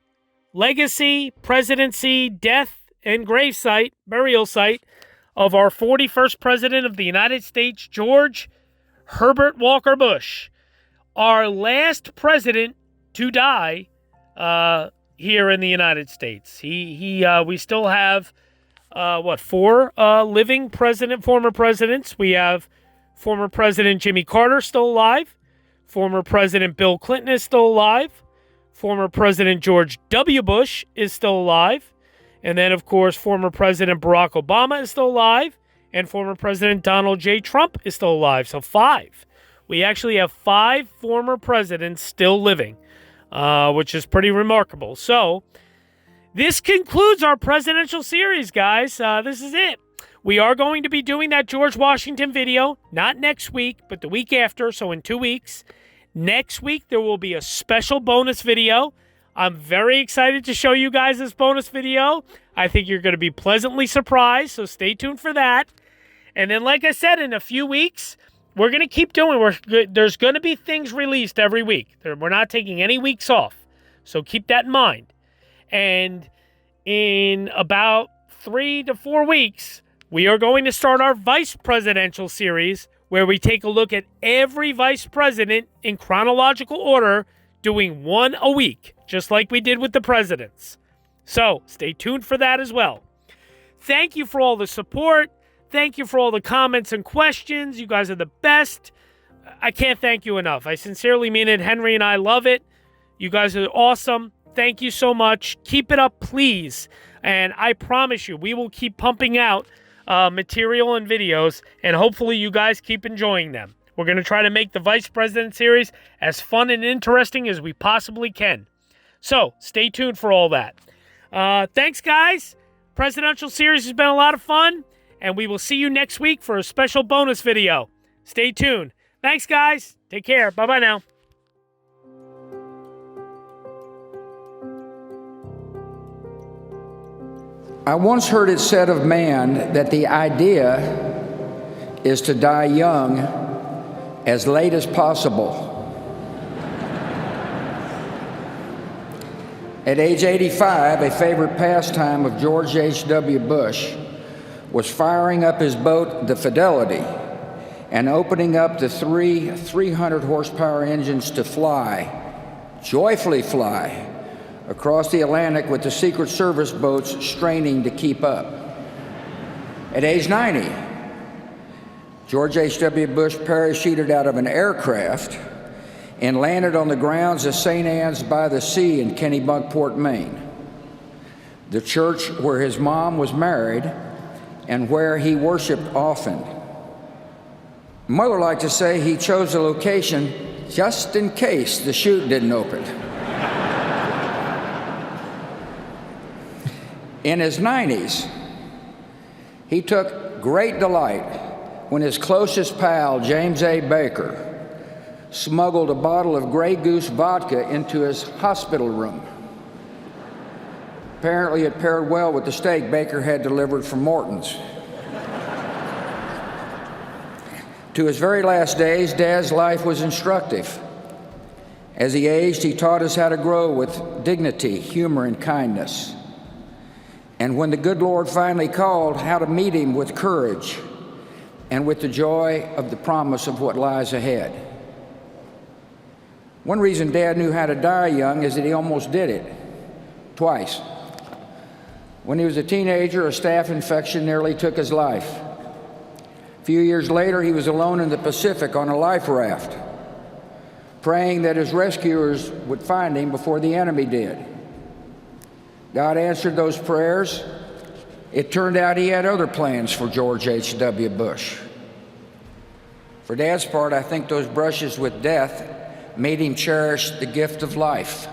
legacy, presidency, death, and gravesite, burial site of our 41st President of the United States, George Herbert Walker Bush, our last president to die here in the United States. We still have four living former presidents. We have former President Jimmy Carter still alive. Former President Bill Clinton is still alive. Former President George W. Bush is still alive. And then, of course, former President Barack Obama is still alive. And former President Donald J. Trump is still alive. So 5. We actually have 5 former presidents still living, which is pretty remarkable. So this concludes our presidential series, guys. This is it. We are going to be doing that George Washington video, not next week, but the week after, so in 2 weeks. Next week, there will be a special bonus video. I'm very excited to show you guys this bonus video. I think you're going to be pleasantly surprised, so stay tuned for that. And then, like I said, in a few weeks, we're going to keep doing. There's going to be things released every week. We're not taking any weeks off, so keep that in mind. And in about 3 to 4 weeks, we are going to start our vice presidential series, where we take a look at every vice president in chronological order, doing one a week, just like we did with the presidents. So stay tuned for that as well. Thank you for all the support. Thank you for all the comments and questions. You guys are the best. I can't thank you enough. I sincerely mean it. Henry and I love it. You guys are awesome. Thank you so much. Keep it up, please. And I promise you, we will keep pumping out material and videos, and hopefully you guys keep enjoying them. We're going to try to make the Vice President series as fun and interesting as we possibly can. So, stay tuned for all that. Thanks, guys. Presidential series has been a lot of fun, and we will see you next week for a special bonus video. Stay tuned. Thanks, guys. Take care. Bye-bye now. I once heard it said of man that the idea is to die young as late as possible. At age 85, a favorite pastime of George H.W. Bush was firing up his boat, the Fidelity, and opening up the 300 horsepower engines to fly, joyfully fly, across the Atlantic with the Secret Service boats straining to keep up. At age 90, George H.W. Bush parachuted out of an aircraft and landed on the grounds of St. Anne's by the Sea in Kennebunkport, Maine, the church where his mom was married and where he worshiped often. Mother liked to say he chose the location just in case the chute didn't open. In his 90s, he took great delight when his closest pal, James A. Baker, smuggled a bottle of Grey Goose vodka into his hospital room. Apparently, it paired well with the steak Baker had delivered from Morton's. To his very last days, Dad's life was instructive. As he aged, he taught us how to grow with dignity, humor, and kindness. And when the good Lord finally called, how to meet him with courage and with the joy of the promise of what lies ahead. One reason Dad knew how to die young is that he almost did it, twice. When he was a teenager, a staph infection nearly took his life. A few years later, he was alone in the Pacific on a life raft, praying that his rescuers would find him before the enemy did. God answered those prayers. It turned out he had other plans for George H.W. Bush. For Dad's part, I think those brushes with death made him cherish the gift of life,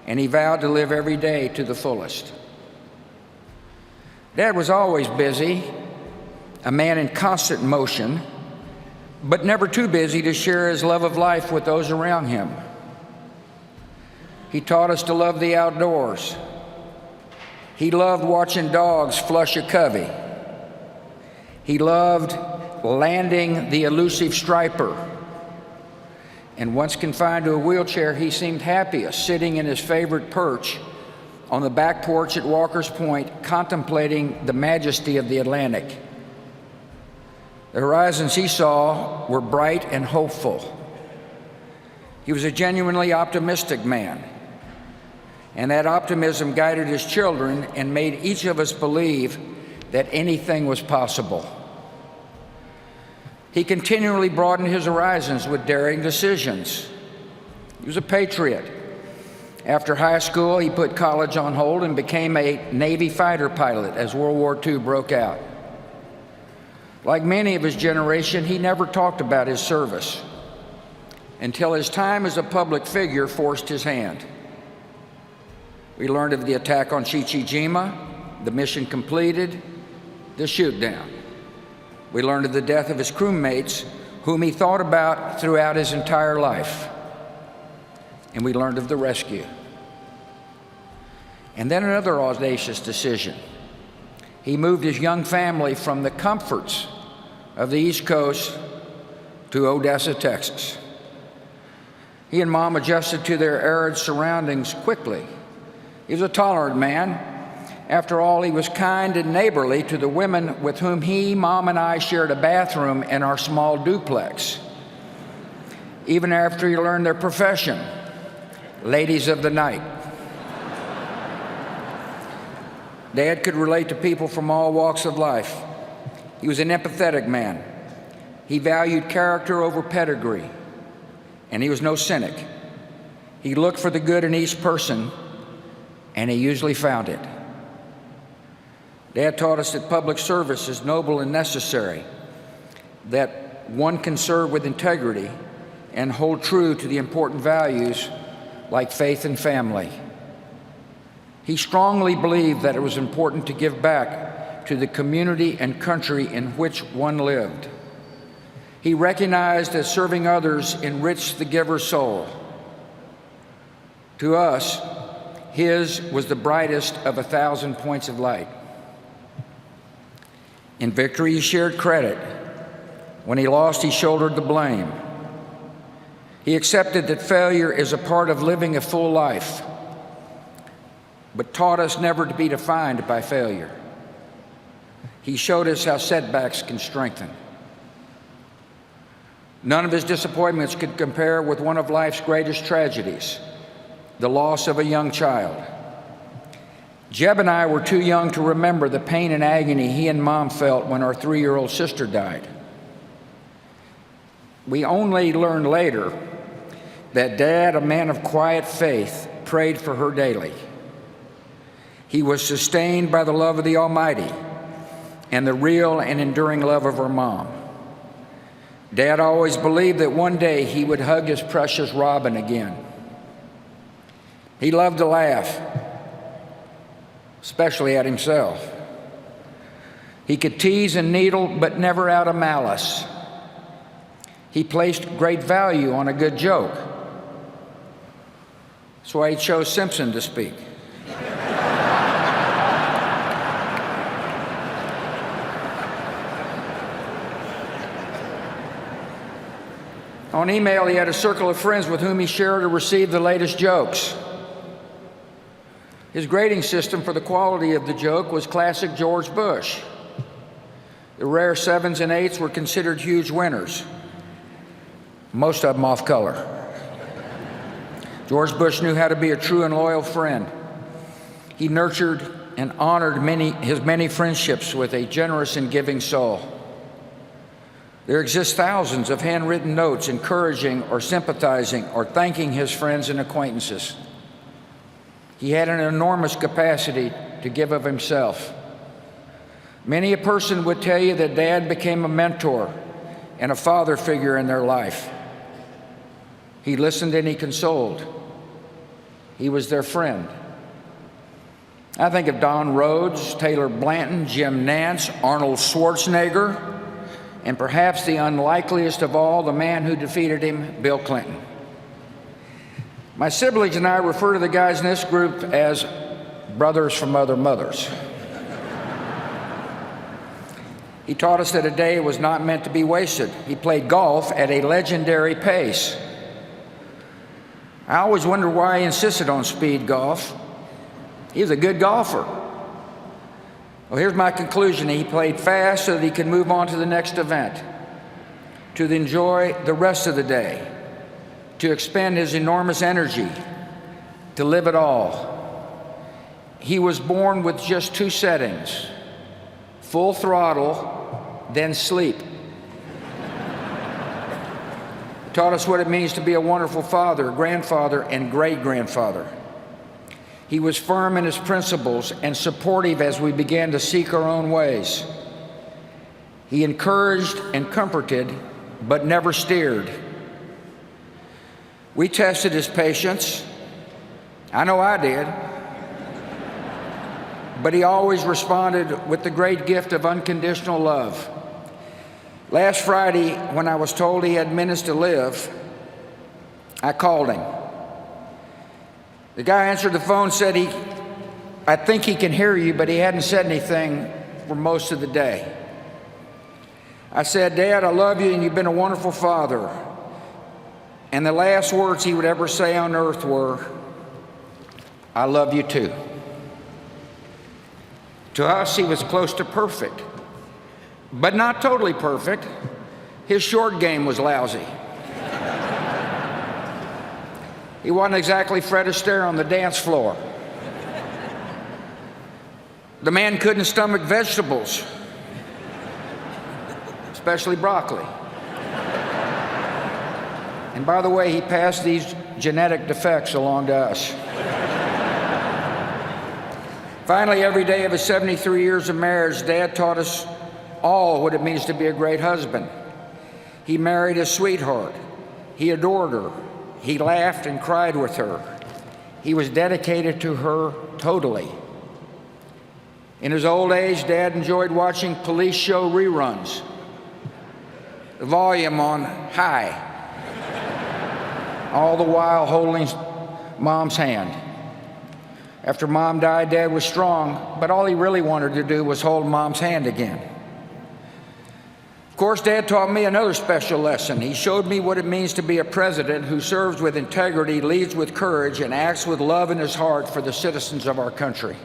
and he vowed to live every day to the fullest. Dad was always busy, a man in constant motion, but never too busy to share his love of life with those around him. He taught us to love the outdoors. He loved watching dogs flush a covey. He loved landing the elusive striper. And once confined to a wheelchair, he seemed happiest sitting in his favorite perch on the back porch at Walker's Point, contemplating the majesty of the Atlantic. The horizons he saw were bright and hopeful. He was a genuinely optimistic man. And that optimism guided his children and made each of us believe that anything was possible. He continually broadened his horizons with daring decisions. He was a patriot. After high school, he put college on hold and became a Navy fighter pilot as World War II broke out. Like many of his generation, he never talked about his service until his time as a public figure forced his hand. We learned of the attack on Chichijima, the mission completed, the shoot down. We learned of the death of his crewmates, whom he thought about throughout his entire life. And we learned of the rescue. And then another audacious decision. He moved his young family from the comforts of the East Coast to Odessa, Texas. He and Mom adjusted to their arid surroundings quickly. He was a tolerant man. After all, he was kind and neighborly to the women with whom he, Mom, and I shared a bathroom in our small duplex. Even after he learned their profession, ladies of the night. Dad could relate to people from all walks of life. He was an empathetic man. He valued character over pedigree, and he was no cynic. He looked for the good in each person, and he usually found it. Dad taught us that public service is noble and necessary, that one can serve with integrity and hold true to the important values like faith and family. He strongly believed that it was important to give back to the community and country in which one lived. He recognized that serving others enriched the giver's soul. To us, his was the brightest of 1,000 points of light. In victory, he shared credit. When he lost, he shouldered the blame. He accepted that failure is a part of living a full life, but taught us never to be defined by failure. He showed us how setbacks can strengthen. None of his disappointments could compare with one of life's greatest tragedies, the loss of a young child. Jeb and I were too young to remember the pain and agony he and Mom felt when our 3-year-old sister died. We only learned later that Dad, a man of quiet faith, prayed for her daily. He was sustained by the love of the Almighty and the real and enduring love of her Mom. Dad always believed that one day he would hug his precious Robin again. He loved to laugh, especially at himself. He could tease and needle, but never out of malice. He placed great value on a good joke. That's why he chose Simpson to speak. On email, he had a circle of friends with whom he shared or received the latest jokes. His grading system for the quality of the joke was classic George Bush. The rare 7s and 8s were considered huge winners, most of them off color. George Bush knew how to be a true and loyal friend. He nurtured and honored his many friendships with a generous and giving soul. There exist thousands of handwritten notes encouraging or sympathizing or thanking his friends and acquaintances. He had an enormous capacity to give of himself. Many a person would tell you that Dad became a mentor and a father figure in their life. He listened and he consoled. He was their friend. I think of Don Rhodes, Taylor Blanton, Jim Nance, Arnold Schwarzenegger, and perhaps the unlikeliest of all, the man who defeated him, Bill Clinton. My siblings and I refer to the guys in this group as brothers from other mothers. He taught us that a day was not meant to be wasted. He played golf at a legendary pace. I always wondered why he insisted on speed golf. He was a good golfer. Well, here's my conclusion. He played fast so that he could move on to the next event, to enjoy the rest of the day, to expend his enormous energy, to live it all. He was born with just 2 settings: full throttle, then sleep. He taught us what it means to be a wonderful father, grandfather, and great-grandfather. He was firm in his principles and supportive as we began to seek our own ways. He encouraged and comforted, but never steered. We tested his patience. I know I did. But he always responded with the great gift of unconditional love. Last Friday, when I was told he had minutes to live, I called him. The guy answered the phone, said I think he can hear you, but he hadn't said anything for most of the day. I said, Dad, I love you and you've been a wonderful father. And the last words he would ever say on earth were, I love you too. To us, he was close to perfect, but not totally perfect. His short game was lousy. He wasn't exactly Fred Astaire on the dance floor. The man couldn't stomach vegetables, especially broccoli. And by the way, he passed these genetic defects along to us. Finally, every day of his 73 years of marriage, Dad taught us all what it means to be a great husband. He married his sweetheart. He adored her. He laughed and cried with her. He was dedicated to her totally. In his old age, Dad enjoyed watching police show reruns, the volume on high, all the while holding Mom's hand. After Mom died, Dad was strong, but all he really wanted to do was hold Mom's hand again. Of course, Dad taught me another special lesson. He showed me what it means to be a president who serves with integrity, leads with courage, and acts with love in his heart for the citizens of our country.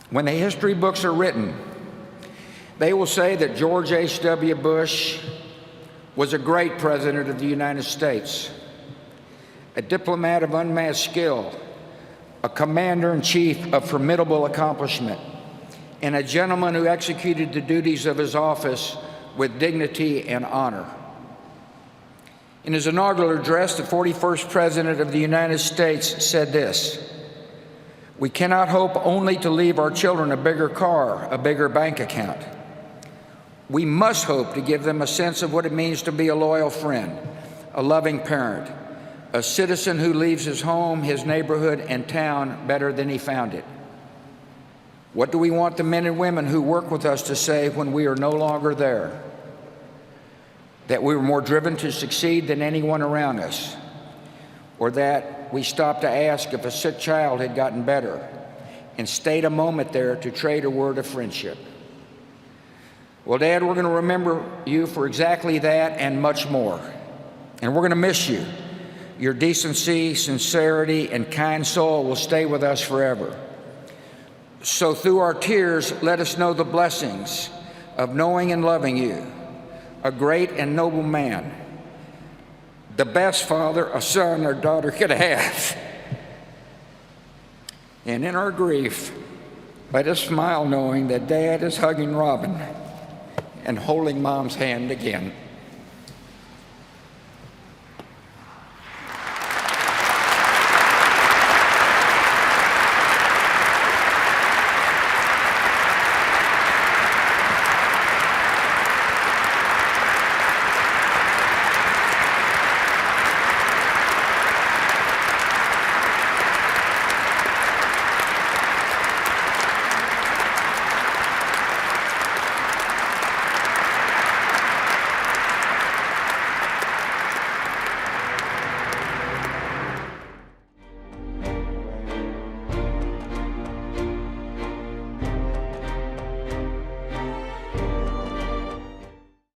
When the history books are written, they will say that George H.W. Bush was a great president of the United States, a diplomat of unmatched skill, a commander-in-chief of formidable accomplishment, and a gentleman who executed the duties of his office with dignity and honor. In his inaugural address, the 41st President of the United States said this: "We cannot hope only to leave our children a bigger car, a bigger bank account. We must hope to give them a sense of what it means to be a loyal friend, a loving parent, a citizen who leaves his home, his neighborhood, and town better than he found it. What do we want the men and women who work with us to say when we are no longer there? That we were more driven to succeed than anyone around us, or that we stopped to ask if a sick child had gotten better and stayed a moment there to trade a word of friendship? Well, Dad, we're going to remember you for exactly that and much more. And we're going to miss you. Your decency, sincerity, and kind soul will stay with us forever. So through our tears, let us know the blessings of knowing and loving you, a great and noble man, the best father a son or daughter could have. And in our grief, let us smile knowing that Dad is hugging Robin and holding Mom's hand again."